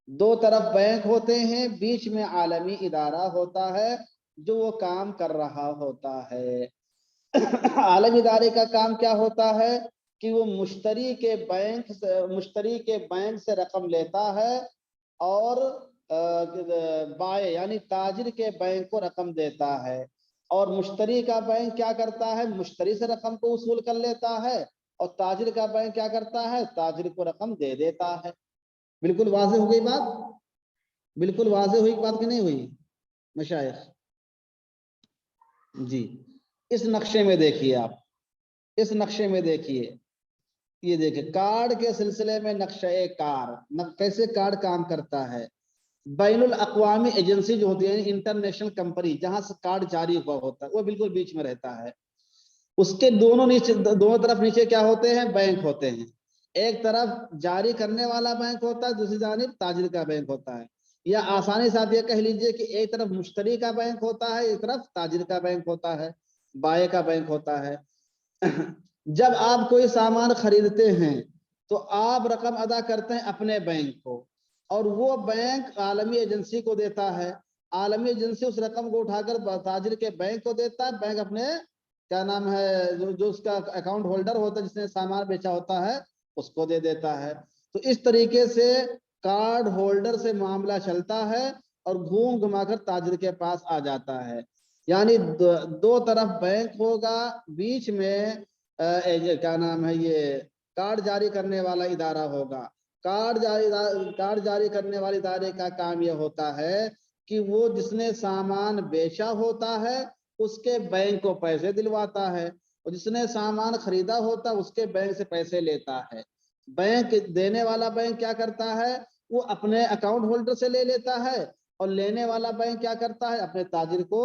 [SPEAKER 1] دو طرف بینک ہوتے ہیں، بیچ میں عالمی ادارہ ہوتا ہے، जो वो काम कर रहा होता है। आलमी इदारे का काम क्या होता है कि वो मुश्तरी के बैंक से रकम लेता है और बाय यानी ताजिर के बैंक को रकम देता है, और मुश्तरी का बैंक क्या करता है, मुश्तरी से रकम को वसूल कर लेता है, और ताजिर का बैंक क्या करता है, ताजिर को रकम दे देता है। बिल्कुल वाज़ेह हो गई बात, बिल्कुल वाज़ेह हुई बात कि नहीं हुई मशाइख जी। इस नक्शे में देखिए आप, इस नक्शे में देखिए, ये देखिए कार्ड के सिलसिले में नक्शे कार कैसे कार्ड काम करता है। बैनुल अक़वामी एजेंसी जो होती है, इंटरनेशनल कंपनी जहां से कार्ड जारी हुआ होता है, वो बिल्कुल बीच में रहता है। उसके दोनों तरफ नीचे क्या होते हैं, बैंक होते हैं। एक तरफ जारी करने वाला बैंक होता है, दूसरी जानिब ताजिर का बैंक होता है। या आसानी से आप ये कह लीजिए कि एक तरफ मुश्तरी का बैंक होता है, एक तरफ ताजिर का बैंक होता है, बाय का बैंक होता है। जब आप कोई सामान खरीदते हैं तो आप रकम अदा करते हैं अपने बैंक को, और वो बैंक आलमी एजेंसी को देता है। आलमी एजेंसी उस रकम को उठाकर ताजिर के बैंक को देता है, बैंक अपने क्या नाम है जो उसका अकाउंट होल्डर होता है, जिसने सामान बेचा होता है, उसको दे देता है। तो इस तरीके से कार्ड होल्डर से मामला चलता है और घूम घुमाकर ताजिर के पास आ जाता है। यानी दो तरफ बैंक होगा, बीच में क्या नाम है ये कार्ड जारी करने वाला इदारा होगा। कार्ड जारी करने वाले इदारे का काम यह होता है कि वो जिसने सामान बेचा होता है उसके बैंक को पैसे दिलवाता है, और जिसने सामान खरीदा होता है उसके बैंक से पैसे लेता है। बैंक देने वाला बैंक क्या करता है, वो अपने अकाउंट होल्डर से ले लेता है, और लेने वाला बैंक क्या करता है, अपने ताजिर को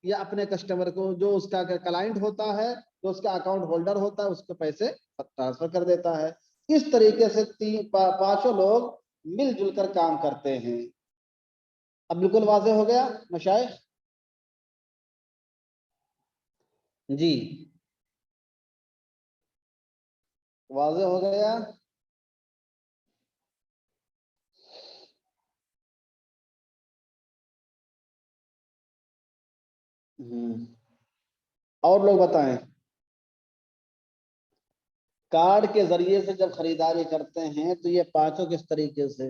[SPEAKER 1] या अपने कस्टमर को, जो उसका क्लाइंट होता है, जो उसका अकाउंट होल्डर होता है, उसको पैसे ट्रांसफर कर देता है। इस तरीके से पांचों लोग मिलजुल कर काम करते हैं। अब बिल्कुल वाज़ेह हो गया मशाइख जी, वाज़ेह हो गया। और लोग बताएं, कार्ड के जरिए से जब खरीदारी करते हैं तो ये पांचों किस तरीके से,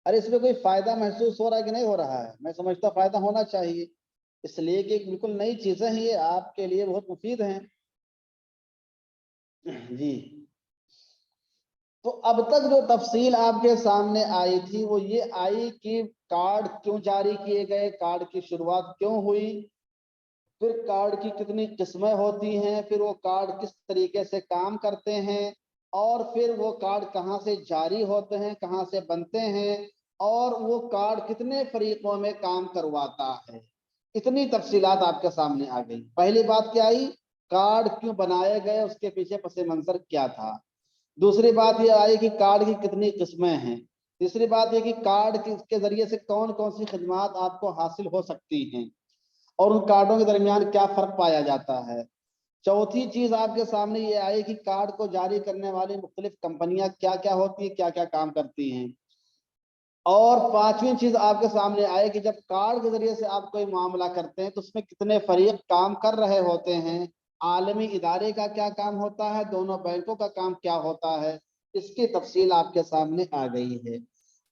[SPEAKER 1] अरे इसमें कोई फायदा महसूस हो रहा है कि नहीं हो रहा है? मैं समझता फायदा होना चाहिए, इसलिए कि बिल्कुल नई चीजें हैं, ये आपके लिए बहुत मुफीद हैं जी। तो अब तक जो तफसील आपके सामने आई थी वो ये आई कि कार्ड क्यों जारी किए गए, कार्ड की शुरुआत क्यों हुई, फिर कार्ड की कितनी किस्में होती हैं, फिर वो कार्ड किस तरीके से काम करते हैं, और फिर वो कार्ड कहाँ से जारी होते हैं, कहाँ से बनते हैं, और वो कार्ड कितने फरीकों में काम करवाता है। इतनी तफसीलात आपके सामने आ गई। पहली बात क्या आई, कार्ड क्यों बनाए गए, उसके पीछे पस मंजर क्या था। दूसरी बात ये आई कि कार्ड की कितनी किस्में हैं। तीसरी बात ये कि कार्ड के जरिए से कौन कौन सी खिदमात आपको हासिल हो सकती हैं, और उन कार्डों के दरमियान क्या फर्क पाया जाता है। चौथी चीज आपके सामने ये आई कि कार्ड को जारी करने वाली मुख्तलिफ कंपनियां क्या क्या होती हैं, क्या क्या काम करती हैं। और पांचवी चीज आपके सामने आए कि जब कार्ड के जरिए से आप कोई मामला करते हैं तो उसमें कितने फरीक काम कर रहे होते हैं, आलमी इदारे का क्या काम होता है, दोनों बैंकों का काम क्या होता है, इसकी तफसील आपके सामने आ गई है।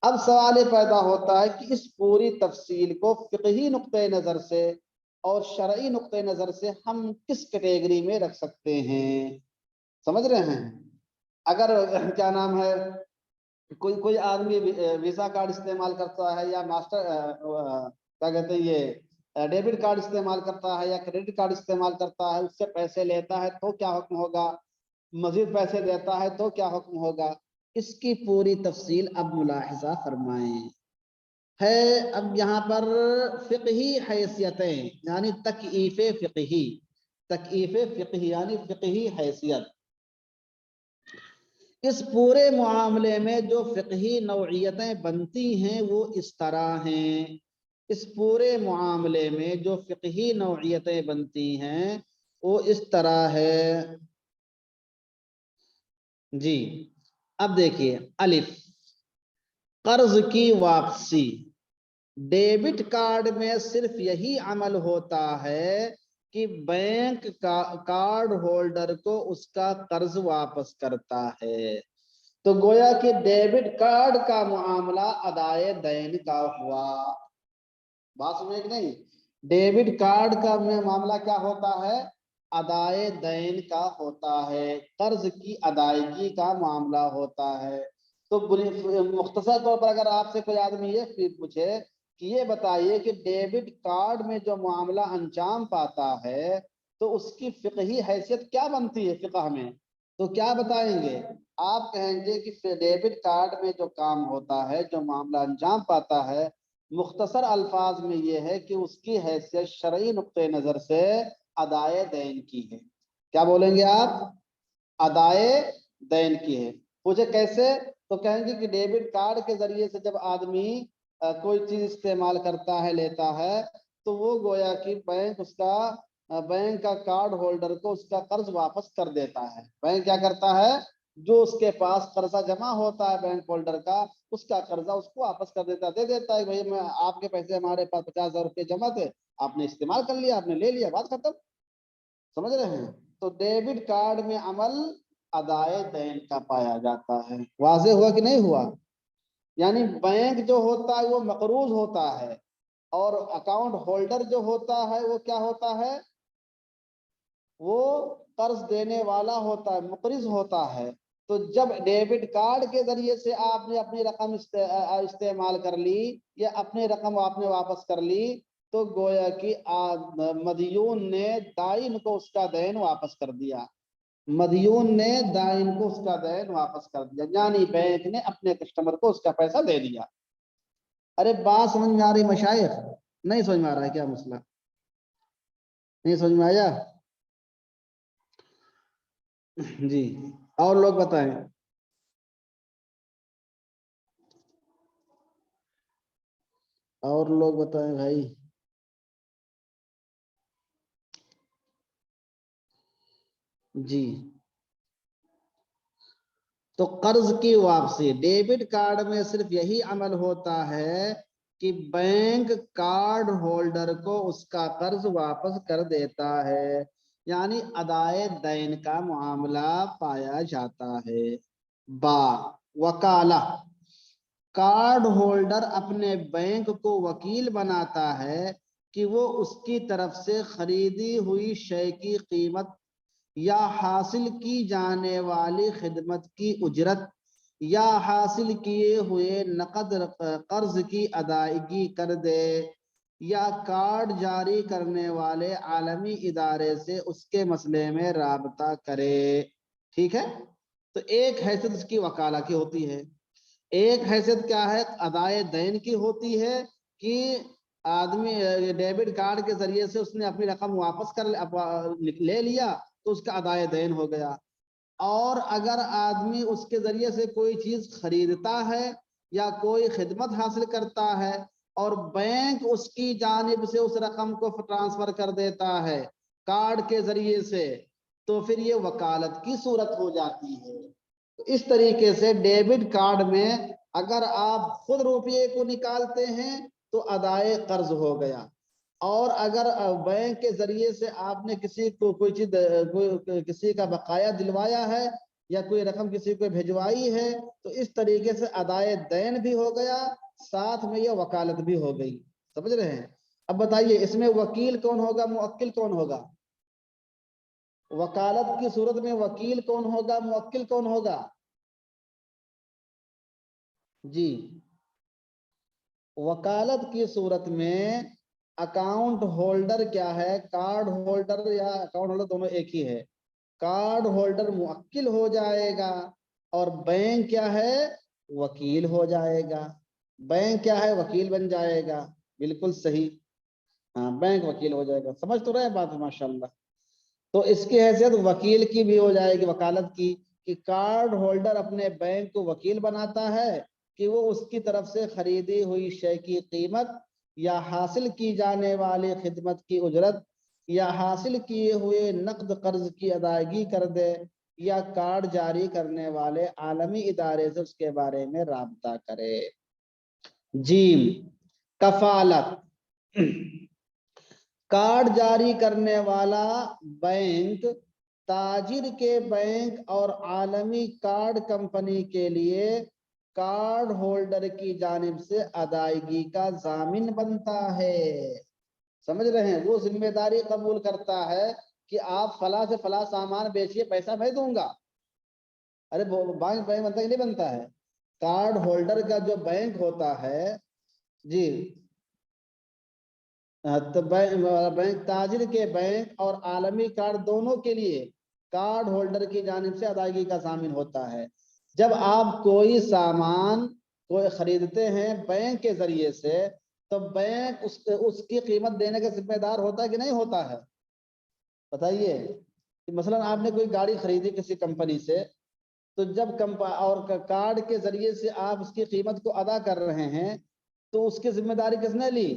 [SPEAKER 1] अब सवाल ये पैदा होता है कि इस पूरी तफसील को फिक़ही नुक्ते नज़र से और शरई नुक्ते नज़र से हम किस कैटेगरी में रख सकते हैं, समझ रहे हैं। अगर क्या नाम है कोई कोई आदमी वीजा कार्ड इस्तेमाल करता है या मास्टर क्या कहते हैं ये डेबिट कार्ड इस्तेमाल करता है या क्रेडिट कार्ड इस्तेमाल करता है, उससे पैसे लेता है तो क्या हुक्म होगा, मजीद पैसे देता है तो क्या हुक्म होगा, इसकी पूरी तफसील अब मुलाहिजा फरमाएं। है अब यहाँ पर फिqही हैसियतें यानी तकईफ़ फिqही, तकईफ़ फिqही यानी फिqही हैसियत। इस पूरे मामले में जो फिqही नौइयतें बनती हैं वो इस तरह हैं। इस पूरे मामले में जो फिqही नौइयतें बनती हैं वो इस तरह है जी। अब देखिए, अलिफ कर्ज की वापसी, डेबिट कार्ड में सिर्फ यही अमल होता है कि बैंक का कार्ड होल्डर को उसका कर्ज वापस करता है। तो गोया कि डेबिट कार्ड का मामला अदाए दैन का हुआ। बात समझे कि नहीं? डेबिट कार्ड का में मामला क्या होता है? अदाए दैन का होता है, कर्ज की अदायगी का मामला होता है। तो मुख्तसर तौर पर अगर आपसे कोई आदमी ये फिर पूछे कि ये बताइए कि डेबिट कार्ड में जो मामला अंजाम पाता है तो उसकी फिqही हैसियत क्या बनती है फिqह में, तो क्या बताएंगे? आप कहेंगे कि डेबिट कार्ड में जो काम होता है, जो मामला अंजाम पाता है, मुख्तसर अल्फाज में ये है कि उसकी हैसियत शरई नुक्ते नजर से अदाए दैन की है। क्या बोलेंगे आप? अदाए दैन की है। पूछे कैसे? तो कहेंगे कि डेबिट कार्ड के जरिए से जब आदमी कोई चीज इस्तेमाल करता है, लेता है, तो वो गोया कि बैंक का कार्ड होल्डर को उसका कर्ज वापस कर देता है। बैंक क्या करता है? जो उसके पास कर्जा जमा होता है बैंक होल्डर का, उसका कर्जा उसको वापस कर देता, दे देता है। भाई मैं आपके पैसे हमारे पास 50,000 रुपये जमा थे, आपने इस्तेमाल कर लिया, आपने ले लिया, बात खत्म। समझ रहे हैं? तो डेबिट कार्ड में अमल अदाए दैन का पाया जाता है। वाज़ेह हुआ कि नहीं हुआ? यानी बैंक जो होता है वो मकरूज होता है, और अकाउंट होल्डर जो होता है वो क्या होता है? वो कर्ज देने वाला होता है, मुकरिज होता है। तो जब डेबिट कार्ड के जरिए से आपने अपनी रकम इस्तेमाल कर ली या अपनी रकम आपने वापस कर ली, तो गोया कि मदयून ने दाइन को उसका दैन वापस कर दिया। मदयून ने दाइन को उसका दैन वापस कर दिया, यानी बैंक ने अपने कस्टमर को उसका पैसा दे दिया। अरे बात समझ में आ रही मशाइख? नहीं समझ में आ रहा है क्या मसला? नहीं समझ में आया? जी, और लोग बताएं। और लोग बताएं भाई। जी, तो कर्ज की वापसी डेबिट कार्ड में सिर्फ यही अमल होता है कि बैंक कार्ड होल्डर को उसका कर्ज वापस कर देता है, यानी अदाए दैन का मामला पाया जाता है। बा वकाला, कार्ड होल्डर अपने बैंक को वकील बनाता है कि वो उसकी तरफ से खरीदी हुई शय की कीमत या हासिल की जाने वाली खिदमत की उजरत या हासिल किए हुए नकद कर्ज की अदायगी कर दे, या कार्ड जारी करने वाले आलमी इदारे से उसके मसले में राबता करे। ठीक है? तो एक हैसियत उसकी वकाला की होती है, एक हैसियत क्या है? अदाए दैन की होती है कि आदमी डेबिट कार्ड के जरिए से उसने अपनी रकम वापस ले लिया तो उसका अदाए दैन हो गया। और अगर आदमी उसके जरिए से कोई चीज खरीदता है या कोई खिदमत हासिल करता है और बैंक उसकी जानिब से उस रकम को ट्रांसफर कर देता है कार्ड के जरिए से, तो फिर ये वकालत की सूरत हो जाती है। तो इस तरीके से डेबिट कार्ड में अगर आप खुद रुपये को निकालते हैं तो अदाए कर्ज हो गया, और अगर बैंक के जरिए से आपने किसी को कोई चीज किसी का बकाया दिलवाया है या कोई रकम किसी को भिजवाई है, तो इस तरीके से अदाए दैन भी हो गया, साथ में यह वकालत भी हो गई। समझ रहे हैं? अब बताइए इसमें वकील कौन होगा, मुवक्किल कौन होगा? वकालत की सूरत में वकील कौन होगा, मुवक्किल कौन होगा? जी, वकालत की सूरत में अकाउंट होल्डर क्या है? कार्ड होल्डर या अकाउंट होल्डर दोनों एक ही है। कार्ड होल्डर मुवक्किल हो जाएगा और बैंक क्या है? वकील हो जाएगा। बैंक क्या है? वकील बन जाएगा। बिल्कुल सही, हाँ बैंक वकील हो जाएगा। समझ तो रहे बात? माशाल्लाह। तो इसकी हैसियत वकील की भी हो जाएगी वकालत की, कि कार्ड होल्डर अपने बैंक को वकील बनाता है कि वो उसकी तरफ से खरीदी हुई शय की कीमत या हासिल की जाने वाली खिदमत की उजरत या हासिल किए हुए नकद कर्ज की अदायगी कर दे, या कार्ड जारी करने वाले आलमी इदारे से उसके बारे में राबता करे। जी, कफालत, कार्ड जारी करने वाला बैंक ताजिर के बैंक और आलमी कार्ड कंपनी के लिए कार्ड होल्डर की जानिब से अदायगी का जामिन बनता है। समझ रहे हैं, वो जिम्मेदारी कबूल करता है कि आप फला से फला सामान बेचिए, पैसा मैं दूंगा। अरे बैंक बनता ही नहीं बनता है। कार्ड होल्डर का जो बैंक होता है जी, तो बैंक ताजिर के बैंक और आलमी कार्ड दोनों के लिए कार्ड होल्डर की जानिब से अदायगी का जामिन होता है। जब आप कोई सामान कोई खरीदते हैं बैंक के जरिए से, तो बैंक उसकी कीमत देने का जिम्मेदार होता है कि नहीं होता है? बताइए कि मसलन आपने कोई गाड़ी खरीदी किसी कंपनी से, तो जब और कार्ड के जरिए से आप उसकी कीमत को अदा कर रहे हैं, तो उसकी जिम्मेदारी किसने ली?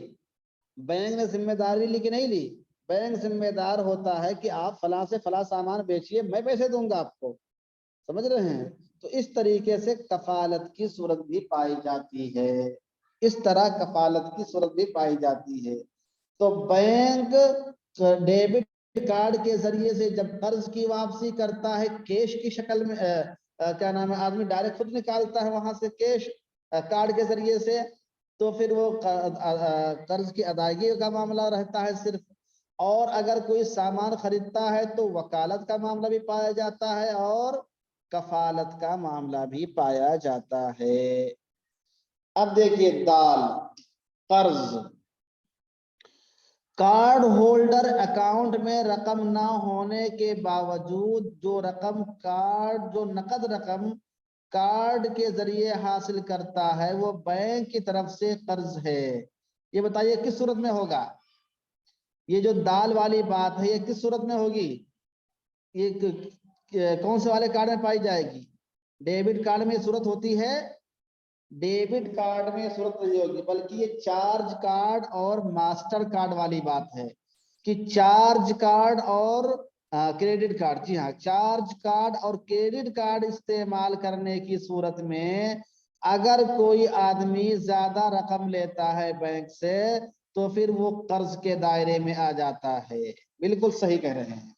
[SPEAKER 1] बैंक ने जिम्मेदारी ली कि नहीं ली? बैंक जिम्मेदार होता है कि आप फला से फला सामान बेचिए, मैं पैसे दूंगा आपको। समझ रहे हैं? तो इस तरीके से कफालत की सूरत भी पाई जाती है। इस तरह कफालत की सूरत भी पाई जाती है। तो बैंक डेबिट कार्ड के जरिए से जब कर्ज की वापसी करता है कैश की शक्ल में, क्या नाम है, आदमी डायरेक्ट खुद निकालता है वहां से कैश कार्ड के जरिए से, तो फिर वो कर्ज की अदायगी का मामला रहता है सिर्फ। और अगर कोई सामान खरीदता है तो वकालत का मामला भी पाया जाता है और कफालत का मामला भी पाया जाता है। अब देखिए दाल, कर्ज। कार्ड होल्डर अकाउंट में रकम ना होने के बावजूद जो नकद रकम कार्ड के जरिए हासिल करता है वो बैंक की तरफ से कर्ज है। ये बताइए किस सूरत में होगा? ये जो दाल वाली बात है ये किस सूरत में होगी? ये कौन से वाले कार्ड में पाई जाएगी? डेबिट कार्ड में सूरत होती है? डेबिट कार्ड में सूरत नहीं होगी, बल्कि ये चार्ज कार्ड और मास्टर कार्ड वाली बात है कि चार्ज कार्ड और क्रेडिट कार्ड। जी हाँ, चार्ज कार्ड और क्रेडिट कार्ड इस्तेमाल करने की सूरत में अगर कोई आदमी ज्यादा रकम लेता है बैंक से तो फिर वो कर्ज के दायरे में आ जाता है। बिल्कुल सही कह रहे हैं।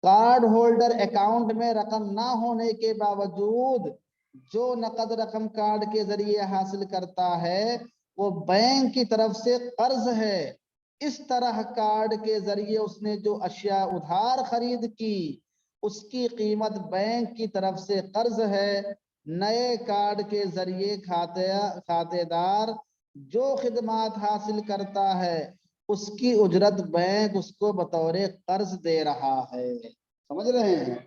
[SPEAKER 1] कार्ड होल्डर अकाउंट में रकम ना होने के बावजूद जो नकद रकम कार्ड के जरिए हासिल करता है वो बैंक की तरफ से कर्ज है। इस तरह कार्ड के जरिए उसने जो अशिया उधार खरीद की उसकी कीमत बैंक की तरफ से कर्ज है। नए कार्ड के जरिए खातेदार जो खिदमात हासिल करता है उसकी उजरत बैंक उसको बतौर कर्ज दे रहा है। समझ रहे हैं?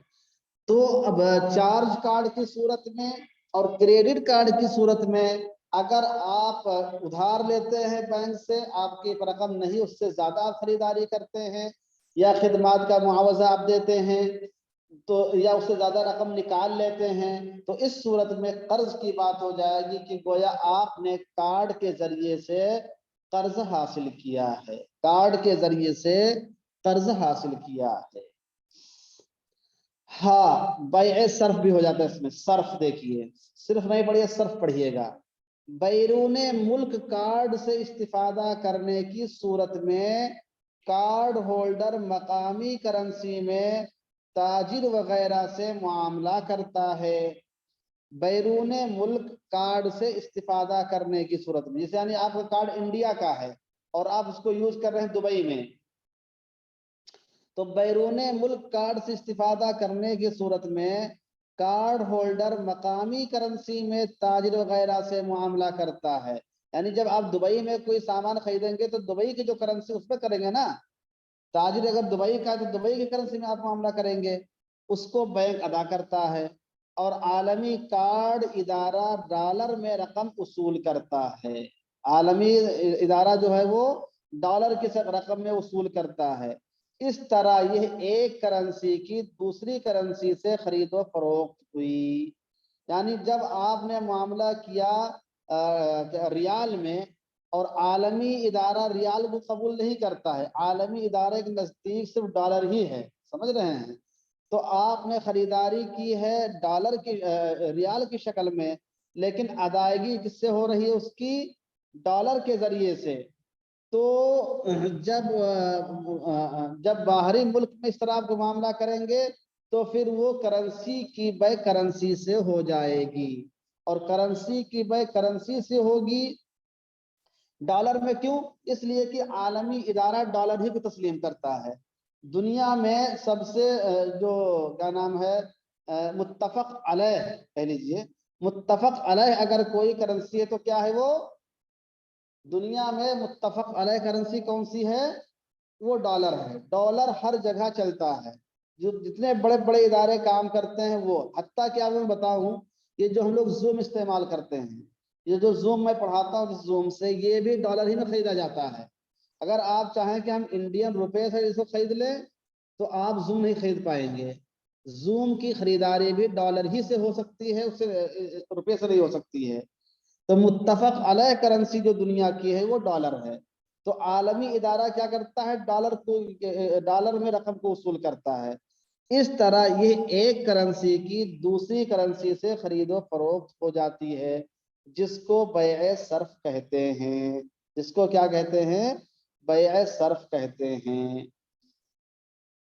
[SPEAKER 1] तो अब चार्ज कार्ड की सूरत में और क्रेडिट कार्ड की सूरत में अगर आप उधार लेते हैं बैंक से, आपकी रकम नहीं उससे ज्यादा खरीदारी करते हैं या खिदमात का मुआवजा आप देते हैं तो या उससे ज्यादा रकम निकाल लेते हैं, तो इस सूरत में कर्ज की बात हो जाएगी कि गोया आपने कार्ड के जरिए से कर्ज हासिल किया है। कार्ड के जरिए से कर्ज हासिल किया है। हाँ, बैए सर्फ भी हो जाता है इसमें। सर्फ देखिए, सिर्फ नहीं पढ़िए, सर्फ पढ़िएगा। बैरूने मुल्क कार्ड से इस्तिफादा करने की सूरत में कार्ड होल्डर मकामी करेंसी में ताजिर वगैरह से मामला करता है। बैरूने मुल्क कार्ड से इस्तिफादा करने की सूरत में, जैसे यानी आपका कार्ड इंडिया का है और आप उसको यूज कर रहे हैं दुबई में, तो बैरूने मुल्क कार्ड से इस्तिफादा करने की सूरत में कार्ड होल्डर मकामी करेंसी में ताजिर वगैरह से मामला करता है। यानी जब आप दुबई में कोई सामान खरीदेंगे तो दुबई की जो करेंसी उस पर करेंगे ना, ताजिर अगर दुबई का तो दुबई की करेंसी में आप मामला करेंगे, उसको बैंक अदा करता है। और आलमी कार्ड इदारा डॉलर में रकम उसूल करता है। आलमी इदारा जो है वो डॉलर की रकम में उसूल करता है। इस तरह यह एक करेंसी की दूसरी करेंसी से खरीदो फरोख्त हुई। यानी जब आपने मामला किया रियाल में और आलमी इदारा रियाल को कबूल नहीं करता है, आलमी इदारे के नजदीक सिर्फ डॉलर ही है, समझ रहे हैं, तो आपने खरीदारी की है डॉलर की रियाल की शक्ल में, लेकिन अदायगी किससे हो रही है उसकी? डॉलर के जरिए से, तो जब बाहरी मुल्क में इस तरह का मामला करेंगे तो फिर वो करेंसी की बै करेंसी से हो जाएगी, और करेंसी की बै करेंसी से होगी। डॉलर में क्यों? इसलिए कि आलमी इदारा डॉलर ही को तस्लीम करता है। दुनिया में सबसे जो क्या नाम है मुत्तफक अलैह, कह लीजिए मुत्तफक अलैह अगर कोई करेंसी है तो क्या है वो? दुनिया में मुत्तफक अलैह करेंसी कौन सी है? वो डॉलर है। डॉलर हर जगह चलता है, जो जितने बड़े बड़े इदारे काम करते हैं वो, हत्ता क्या मैं बताऊं, ये जो हम लोग जूम इस्तेमाल करते हैं, ये जो जूम मैं पढ़ाता हूँ जिस जूम से, ये भी डॉलर ही में खरीदा जाता है। अगर आप चाहें कि हम इंडियन रुपए से इसको खरीद लें तो आप जूम नहीं खरीद पाएंगे। जूम की खरीदारी भी डॉलर ही से हो सकती है, उससे रुपए से नहीं हो सकती है। तो मुत्तफक अलैह करेंसी जो दुनिया की है वो डॉलर है। तो आलमी इदारा क्या करता है? डॉलर में रकम को वसूल करता है। इस तरह ये एक करेंसी की दूसरी करेंसी से खरीदो फरोख्त हो जाती है, जिसको बैए सर्फ कहते हैं। जिसको क्या कहते हैं? बैए सर्फ कहते हैं।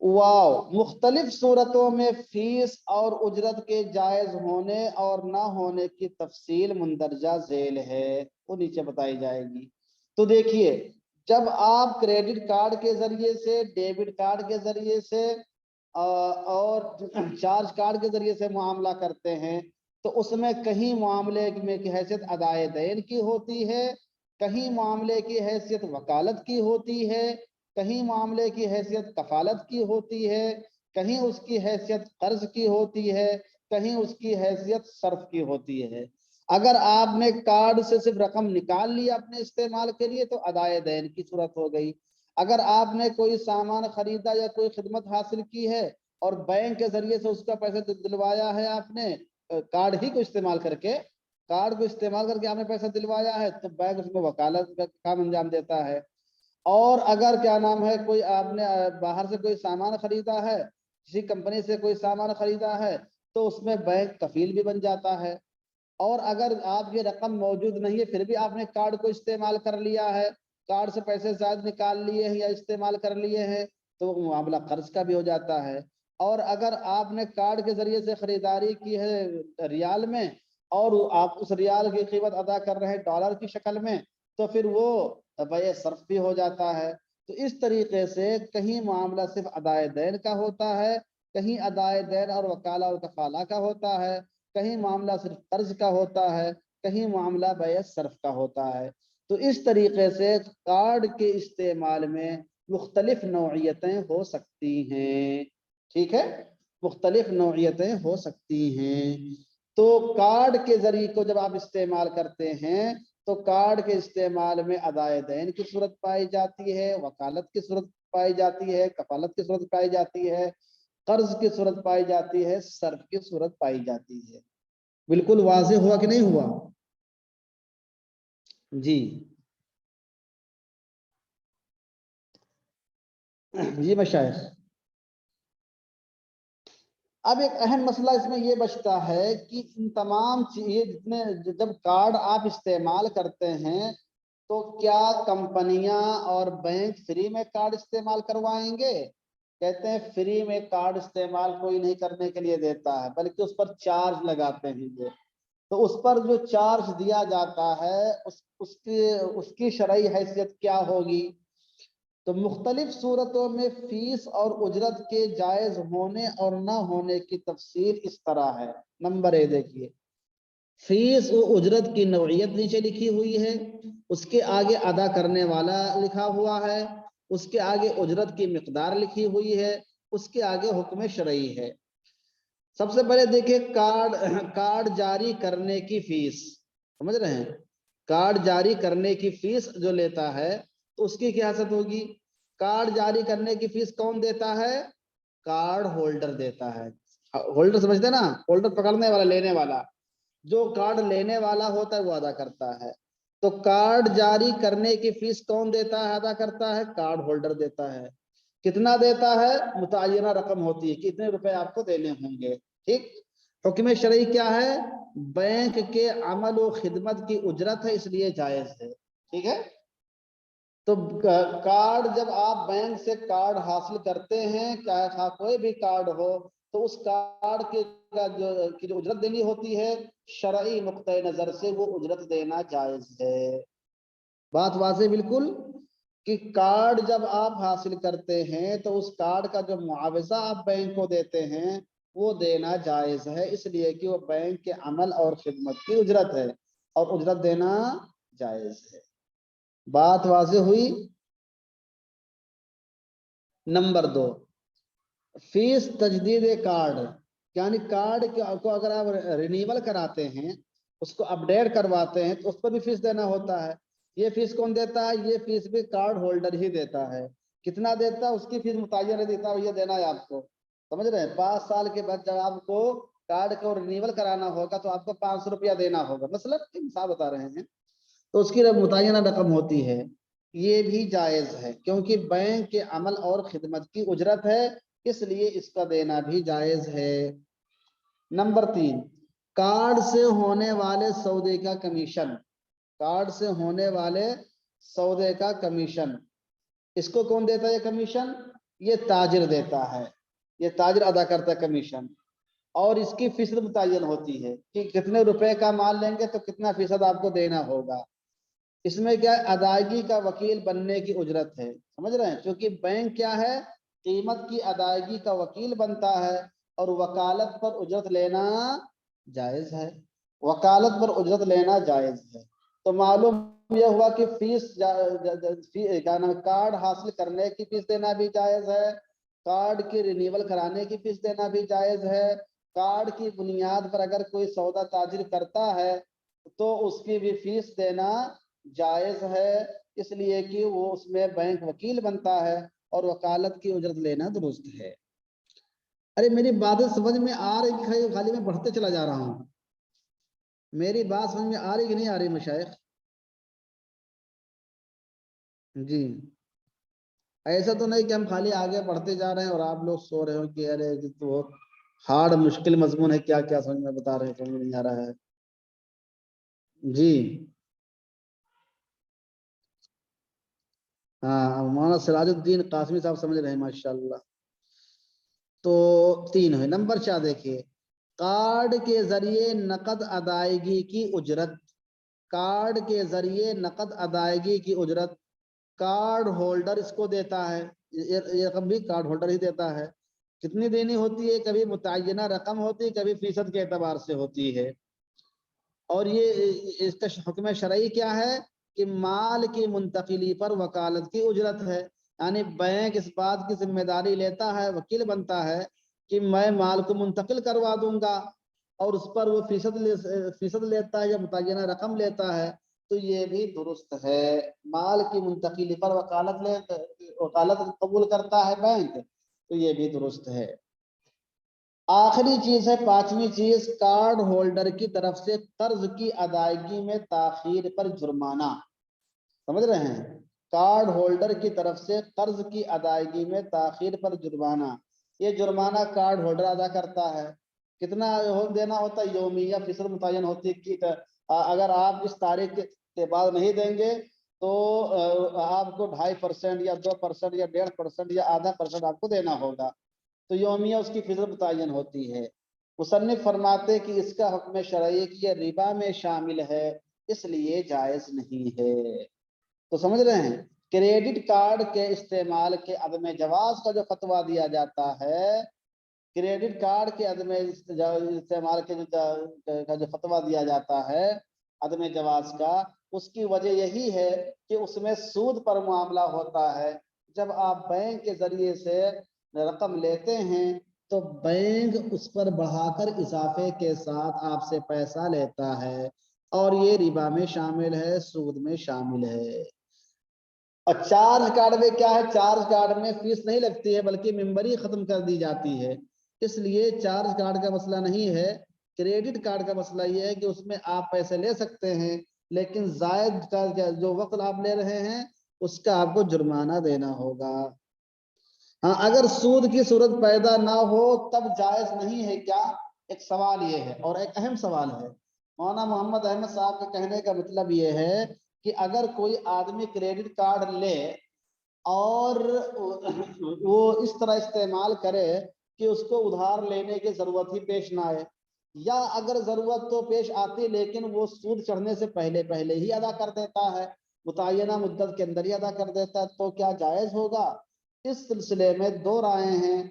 [SPEAKER 1] वाओ, मुख्तलिफ सूरतों में फीस और उजरत के जायज होने और ना होने की तफसील मुंदरजा झेल है, वो नीचे बताई जाएगी। तो देखिए, जब आप क्रेडिट कार्ड के जरिए से, डेबिट कार्ड के जरिए से और चार्ज कार्ड के जरिए से मामला करते हैं, तो उसमें कहीं मामले में की हैसियत अदाए दैन की होती है, कहीं मामले की हैसियत वकालत की होती है, कहीं मामले की हैसियत कफालत की होती है, कहीं उसकी हैसियत कर्ज की होती है, कहीं उसकी हैसियत सर्फ की होती है। अगर आपने कार्ड से सिर्फ रकम निकाल ली अपने इस्तेमाल के लिए तो अदाए दैन की सूरत हो गई। अगर आपने कोई सामान खरीदा या कोई खिदमत हासिल की है और बैंक के जरिए से उसका पैसा दिलवाया है आपने, कार्ड ही को इस्तेमाल करके, कार्ड को इस्तेमाल करके आपने पैसा दिलवाया है, तो बैंक उसमें वकालत का काम अंजाम देता है। और अगर क्या नाम है कोई आपने बाहर से कोई सामान खरीदा है, किसी कंपनी से कोई सामान खरीदा है, तो उसमें बैंक कफील भी बन जाता है। और अगर आप ये रकम मौजूद नहीं है फिर भी आपने कार्ड को इस्तेमाल कर लिया है, कार्ड से पैसे शायद निकाल लिए हैं या इस्तेमाल कर लिए हैं, तो मामला कर्ज का भी हो जाता है। और अगर आपने कार्ड के जरिए से खरीदारी की है रियाल में और आप उस रियाल की कीमत अदा कर रहे हैं डॉलर की शक्ल में, तो फिर वो बैए सर्फ भी हो जाता है। तो इस तरीके से कहीं मामला सिर्फ अदाए दैन का होता है, कहीं अदाए दैन और वकाला और कफाला का होता है, कहीं मामला सिर्फ कर्ज का होता है, कहीं मामला बैए सर्फ का होता है। तो इस तरीके से कार्ड के इस्तेमाल में मुख्तलिफ नौइयतें हो सकती हैं। ठीक है, मुख्तलिफ नौइयतें हो सकती हैं। तो कार्ड के जरिए को जब आप इस्तेमाल करते हैं तो कार्ड के इस्तेमाल में अदाए दैन की सूरत पाई जाती है, वकालत की सूरत पाई जाती है, कफालत की सूरत पाई जाती है, कर्ज की सूरत पाई जाती है, सर्फ की सूरत पाई जाती है। बिल्कुल वाज़ेह हुआ कि नहीं हुआ? जी जी मशाइख। अब एक अहम मसला इसमें यह बचता है कि इन तमाम चीजें जितने, जब कार्ड आप इस्तेमाल करते हैं तो क्या कंपनियां और बैंक फ्री में कार्ड इस्तेमाल करवाएंगे? कहते हैं फ्री में कार्ड इस्तेमाल कोई नहीं करने के लिए देता है, बल्कि उस पर चार्ज लगाते हैं ये। तो उस पर जो चार्ज दिया जाता है उसकी शरई हैसियत क्या होगी? तो मुख्तलिफ सूरतों में फीस और उजरत के जायज होने और ना होने की तफसील इस तरह है। नंबर ए देखिए, फीस और उजरत की नौइयत नीचे लिखी हुई है, उसके आगे अदा करने वाला लिखा हुआ है, उसके आगे उजरत की मिकदार लिखी हुई है, उसके आगे हुक्म शरई है। सबसे पहले देखिए कार्ड जारी करने की फीस, समझ रहे हैं? कार्ड जारी करने की फीस जो लेता है तो उसकी क्या हैसियत होगी? कार्ड जारी करने की फीस कौन देता है? कार्ड होल्डर देता है। होल्डर समझते ना? होल्डर पकड़ने वाला, लेने वाला। जो कार्ड लेने वाला होता है वो अदा करता है। तो कार्ड जारी करने की फीस कौन देता है, अदा करता है? कार्ड होल्डर देता है। कितना देता है? मुतय्यना रकम होती है, कितने रुपए आपको देने होंगे। ठीक। हुक्म शरई क्या है? बैंक के अमल और खिदमत की उजरत है, इसलिए जायज है। ٹھیک ہے. تو کارڈ جب آپ بینک سے کارڈ حاصل کرتے ہیں چاہے کوئی بھی کارڈ ہو تو اس کارڈ کی جو اجرت دینی ہوتی ہے شرعی نقطۂ نظر سے وہ اجرت دینا جائز ہے. بات واضح بالکل کہ کارڈ جب آپ حاصل کرتے ہیں تو اس کارڈ کا جو معاوضہ آپ بینک کو دیتے ہیں وہ دینا جائز ہے، اس لیے کہ وہ بینک کے عمل اور خدمت کی اجرت ہے اور اجرت دینا جائز ہے. بات واضح ہوئی. نمبر 2، فیس تجدید کارڈ، یعنی کارڈ کو اگر آپ رینیول کراتے ہیں، اس کو اپڈیٹ کرواتے ہیں تو اس پر بھی فیس دینا ہوتا ہے. یہ فیس کون دیتا ہے؟ یہ فیس بھی کارڈ ہولڈر ہی دیتا ہے. کتنا دیتا ہے؟ اس کی فیس متعین نہیں دیتا، یہ دینا ہے آپ کو. سمجھ رہے ہیں؟ 5 سال کے بعد جب آپ کو کارڈ کو رینیول کرانا ہوگا تو آپ کو 500 روپیہ دینا ہوگا، مثلا مثال بتا رہے ہیں، تو اس کی متعینہ رقم ہوتی ہے. یہ بھی جائز ہے کیونکہ بینک کے عمل اور خدمت کی اجرت ہے، اس لیے اس کا دینا بھی جائز ہے. نمبر 3، کارڈ سے ہونے والے سودے کا کمیشن. کارڈ سے ہونے والے سودے کا کمیشن، اس کو کون دیتا ہے؟ یہ کمیشن یہ تاجر دیتا ہے، یہ تاجر ادا کرتا ہے کمیشن، اور اس کی فیصد متعین ہوتی ہے کہ کتنے روپے کا مال لیں گے تو کتنا فیصد آپ کو دینا ہوگا. اس میں کیا ہے؟ ادائیگی کا وکیل بننے کی اجرت ہے. سمجھ رہے ہیں؟ کیونکہ بینک کیا ہے؟ قیمت کی ادائیگی کا وکیل بنتا ہے اور وکالت پر اجرت لینا جائز ہے. وکالت پر اجرت لینا جائز ہے. تو معلوم یہ ہوا کہ فیس کارڈ حاصل کرنے کی فیس دینا بھی جائز ہے، کارڈ کی رینیول کرانے کی فیس دینا بھی جائز ہے، کارڈ کی بنیاد پر اگر کوئی سودا تاجر کرتا ہے تو اس کی بھی فیس دینا جائز ہے، اس لیے کہ وہ اس میں بینک وکیل بنتا ہے اور وکالت کی اجرت لینا درست ہے. ارے میری باتیں سمجھ میں آ رہی؟ خالی میں بڑھتے چلا جا رہا ہوں. میری بات سمجھ میں آ رہی کہ نہیں آ رہی مشائخ؟ جی، ایسا تو نہیں کہ ہم خالی آگے بڑھتے جا رہے ہیں اور آپ لوگ سو رہے ہو کہ ارے تو ہارڈ مشکل مضمون ہے، کیا کیا سمجھ میں بتا رہے ہیں، سمجھ نہیں آ رہا ہے. جی ہاں، مولانا سراج الدین قاسمی صاحب سمجھ رہے ہیں، ماشاءاللہ. تو 3 ہے. نمبر 4 دیکھیے، کارڈ کے ذریعے نقد ادائیگی کی اجرت. کارڈ کے ذریعے نقد ادائیگی کی اجرت کارڈ ہولڈر اس کو دیتا ہے، یہ رقم بھی کارڈ ہولڈر ہی دیتا ہے. کتنی دینی ہوتی ہے؟ کبھی متعینہ رقم ہوتی ہے، کبھی فیصد کے اعتبار سے ہوتی ہے. اور یہ اس کا حکم شرعی کیا ہے کہ مال کی منتقلی پر وکالت کی اجرت ہے. یعنی بینک اس بات کی ذمہ داری لیتا ہے، وکیل بنتا ہے کہ میں مال کو منتقل کروا دوں گا، اور اس پر وہ فیصد لیتا ہے یا متعینہ رقم لیتا ہے، تو یہ بھی درست ہے. مال کی منتقلی پر وکالت قبول کرتا ہے بینک، تو یہ بھی درست ہے. آخری چیز ہے 5ویں چیز، کارڈ ہولڈر کی طرف سے قرض کی ادائیگی میں تاخیر پر جرمانہ. سمجھ رہے ہیں؟ کارڈ ہولڈر کی طرف سے قرض کی ادائیگی میں تاخیر پر جرمانہ. یہ جرمانہ کارڈ ہولڈر ادا کرتا ہے. کتنا دینا ہوتا ہے؟ یومیہ فیصد متعین ہوتی ہے کہ اگر آپ اس تاریخ کے بعد نہیں دیں گے تو آپ کو 2.5% یا 2% یا 1.5% یا آدھا % آپ کو دینا ہوگا. تو یومیہ اس کی فیصد متعین ہوتی ہے. مصنف فرماتے کہ اس کا حکم شرعی کہ یہ ربا میں شامل ہے، اس لیے جائز نہیں ہے. تو سمجھ رہے ہیں؟ کریڈٹ کارڈ کے استعمال کے عدم جواز کا جو فتویٰ دیا جاتا ہے، کریڈٹ کارڈ کے عدم استعمال کے جو فتویٰ دیا جاتا ہے عدم جواز کا، اس کی وجہ یہی ہے کہ اس میں سود پر معاملہ ہوتا ہے. جب آپ بینک کے ذریعے سے رقم لیتے ہیں تو بینک اس پر بڑھا کر اضافے کے ساتھ آپ سے پیسہ لیتا ہے، اور یہ ربا میں شامل ہے، سود میں شامل ہے. اور چارج کارڈ میں کیا ہے؟ چارج کارڈ میں فیس نہیں لگتی ہے بلکہ ممبری ختم کر دی جاتی ہے، اس لیے چارج کارڈ کا مسئلہ نہیں ہے. کریڈٹ کارڈ کا مسئلہ یہ ہے کہ اس میں آپ پیسے لے سکتے ہیں لیکن زائد کا جو وقت آپ لے رہے ہیں اس کا آپ کو جرمانہ دینا ہوگا. ہاں، اگر سود کی صورت پیدا نہ ہو تب جائز نہیں ہے. کیا؟ ایک سوال یہ ہے، اور ایک اہم سوال ہے. مولانا محمد احمد صاحب کے کہنے کا مطلب یہ ہے کہ اگر کوئی آدمی کریڈٹ کارڈ لے اور وہ اس طرح استعمال کرے کہ اس کو ادھار لینے کی ضرورت ہی پیش نہ آئے، یا اگر ضرورت تو پیش آتی لیکن وہ سود چڑھنے سے پہلے ہی ادا کر دیتا ہے، متعینہ مدت کے اندر ہی ادا کر دیتا ہے، تو کیا جائز ہوگا؟ اس سلسلے میں دو رائے ہیں۔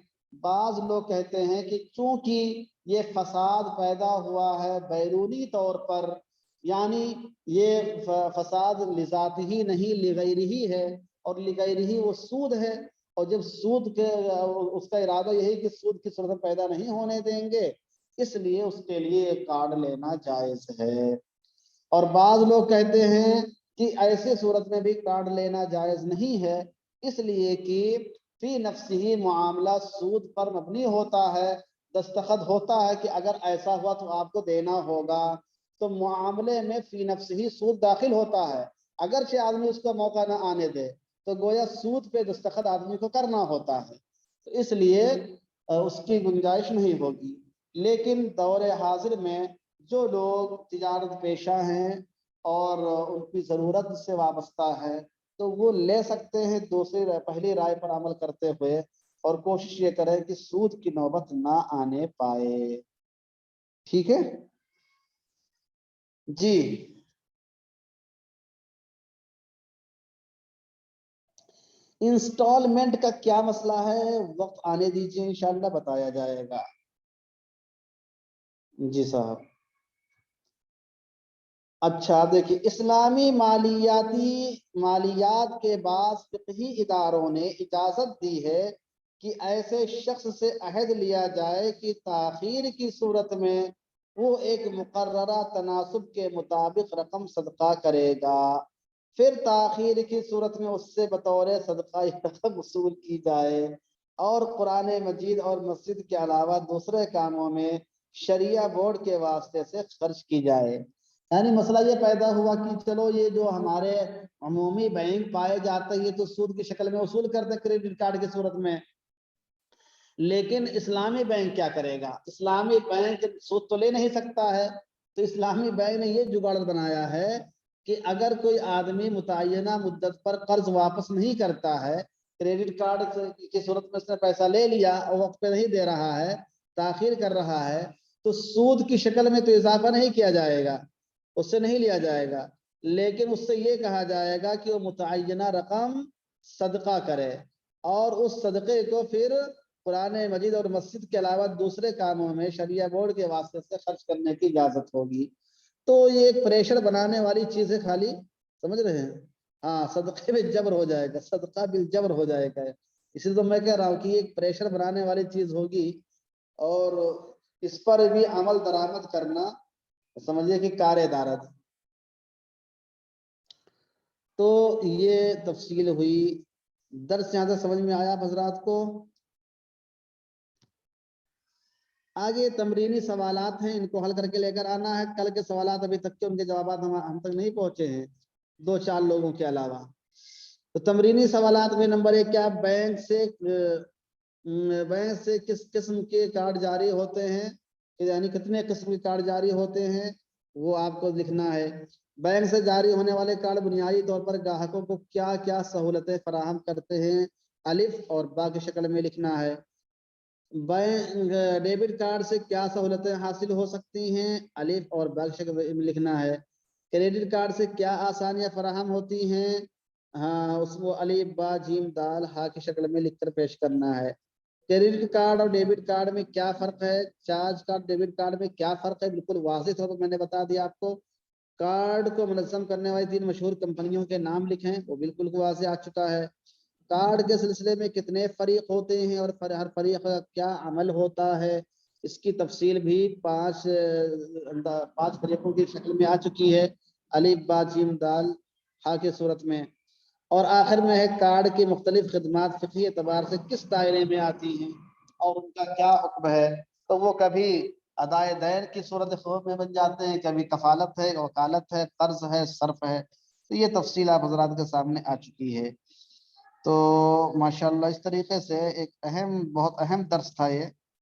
[SPEAKER 1] بعض لوگ کہتے ہیں کہ چونکہ یہ فساد پیدا ہوا ہے بیرونی طور پر، یعنی یہ فساد لذات ہی نہیں لغیر ہی ہے، اور لغیر ہی وہ سود ہے، اور جب سود کے اس کا ارادہ یہی کہ سود کی صورت پیدا نہیں ہونے دیں گے، اس لیے اس کے لیے کارڈ لینا جائز ہے۔ اور بعض لوگ کہتے ہیں کہ ایسے صورت میں بھی کارڈ لینا جائز نہیں ہے، اس لیے کہ فی نفسی معاملہ سود پر مبنی ہوتا ہے، دستخط ہوتا ہے کہ اگر ایسا ہوا تو آپ کو دینا ہوگا، تو معاملے میں فی نفسی سود داخل ہوتا ہے، اگرچہ آدمی اس کو موقع نہ آنے دے تو گویا سود پہ دستخط آدمی کو کرنا ہوتا ہے، تو اس لیے اس کی گنجائش نہیں ہوگی۔ لیکن دور حاضر میں جو لوگ تجارت پیشہ ہیں اور ان کی ضرورت سے وابستہ ہے تو وہ لے سکتے ہیں پہلی رائے پر عمل کرتے ہوئے، اور کوشش یہ کریں کہ سود کی نوبت نہ آنے پائے۔ ٹھیک ہے جی، انسٹالمنٹ کا کیا مسئلہ ہے؟ وقت آنے دیجیے، انشاءاللہ بتایا جائے گا۔ جی صاحب، اچھا دیکھیے، اسلامی مالیات کے بعض فقہی اداروں نے اجازت دی ہے کہ ایسے شخص سے عہد لیا جائے کہ تاخیر کی صورت میں وہ ایک مقررہ تناسب کے مطابق رقم صدقہ کرے گا، پھر تاخیر کی صورت میں اس سے بطور صدقہ رقم وصول کی جائے، اور قرآن مجید اور مسجد کے علاوہ دوسرے کاموں میں شریعہ بورڈ کے واسطے سے خرچ کی جائے۔ یعنی مسئلہ یہ پیدا ہوا کہ چلو یہ جو ہمارے عمومی بینک پائے جاتے ہیں یہ تو سود کی شکل میں وصول کرتے کریڈٹ کارڈ کی صورت میں، لیکن اسلامی بینک کیا کرے گا؟ اسلامی بینک سود تو لے نہیں سکتا ہے، تو اسلامی بینک نے یہ جگاڑ بنایا ہے کہ اگر کوئی آدمی متعینہ مدت پر قرض واپس نہیں کرتا ہے، کریڈٹ کارڈ کی صورت میں اس نے پیسہ لے لیا اور وقت پہ نہیں دے رہا ہے، تاخیر کر رہا ہے، تو سود کی شکل میں تو اضافہ نہیں کیا جائے گا، اس سے نہیں لیا جائے گا، لیکن اس سے یہ کہا جائے گا کہ وہ متعینہ رقم صدقہ کرے، اور اس صدقے کو پھر قرآن مجید اور مسجد کے علاوہ دوسرے کاموں میں شریعہ بورڈ کے واسطے سے خرچ کرنے کی اجازت ہوگی۔ تو یہ ایک پریشر بنانے والی چیز ہے، خالی سمجھ رہے ہیں؟ ہاں، صدقے میں جبر ہو جائے گا، صدقہ بالجبر ہو جائے گا، اسی لیے تو میں کہہ رہا ہوں کہ یہ ایک پریشر بنانے والی چیز ہوگی، اور اس پر بھی عمل درآمد کرنا سمجھیے کہ کار ادارت۔ تو یہ تفصیل ہوئی، درس یہاں سے سمجھ میں آیا حضرات کو؟ آگے تمرینی سوالات ہیں، ان کو حل کر کے لے کر آنا ہے، کل کے سوالات ابھی تک کے ان کے جوابات ہم تک نہیں پہنچے ہیں، 2-4 لوگوں کے علاوہ۔ تو تمرینی سوالات میں نمبر 1 کیا؟ بینک سے کس قسم کے کارڈ جاری ہوتے ہیں، یعنی کتنے قسم کے کارڈ جاری ہوتے ہیں وہ آپ کو لکھنا ہے۔ بینک سے جاری ہونے والے کارڈ بنیادی طور پر گاہکوں کو کیا کیا سہولتیں فراہم کرتے ہیں، الف اور با کی شکل میں لکھنا ہے۔ ڈیبٹ کارڈ سے کیا سہولتیں حاصل ہو سکتی ہیں، الف اور با کی شکل میں لکھنا ہے۔ کریڈٹ کارڈ سے کیا آسانیاں فراہم ہوتی ہیں، ہاں اس کو الف با جیم دال ہا کی شکل میں لکھ کر پیش کرنا ہے۔ کریڈٹ کارڈ اور ڈیبٹ کارڈ میں کیا فرق ہے، چارج کارڈ ڈیبٹ کارڈ میں کیا فرق ہے، بالکل واضح طور پر میں نے بتا دیا آپ کو۔ کارڈ کو منظم کرنے والی 3 مشہور کمپنیوں کے نام لکھیں، وہ بالکل واضح آ چکا ہے۔ کارڈ کے سلسلے میں کتنے فریق ہوتے ہیں اور ہر فریق کا کیا عمل ہوتا ہے، اس کی تفصیل بھی 5 فریقوں کی شکل میں آ چکی ہے، الف با جیم دال ہا کی صورت میں۔ اور آخر میں ہے کارڈ کی مختلف خدمات فقہی اعتبار سے کس دائرے میں آتی ہیں اور ان کا کیا حکم ہے، تو وہ کبھی ادائے دین کی صورت خوف میں بن جاتے ہیں، کبھی کفالت ہے، وکالت ہے، قرض ہے، صرف ہے، تو یہ تفصیل آپ حضرات کے سامنے آ چکی ہے۔ تو ماشاءاللہ اس طریقے سے ایک بہت اہم درس تھا یہ۔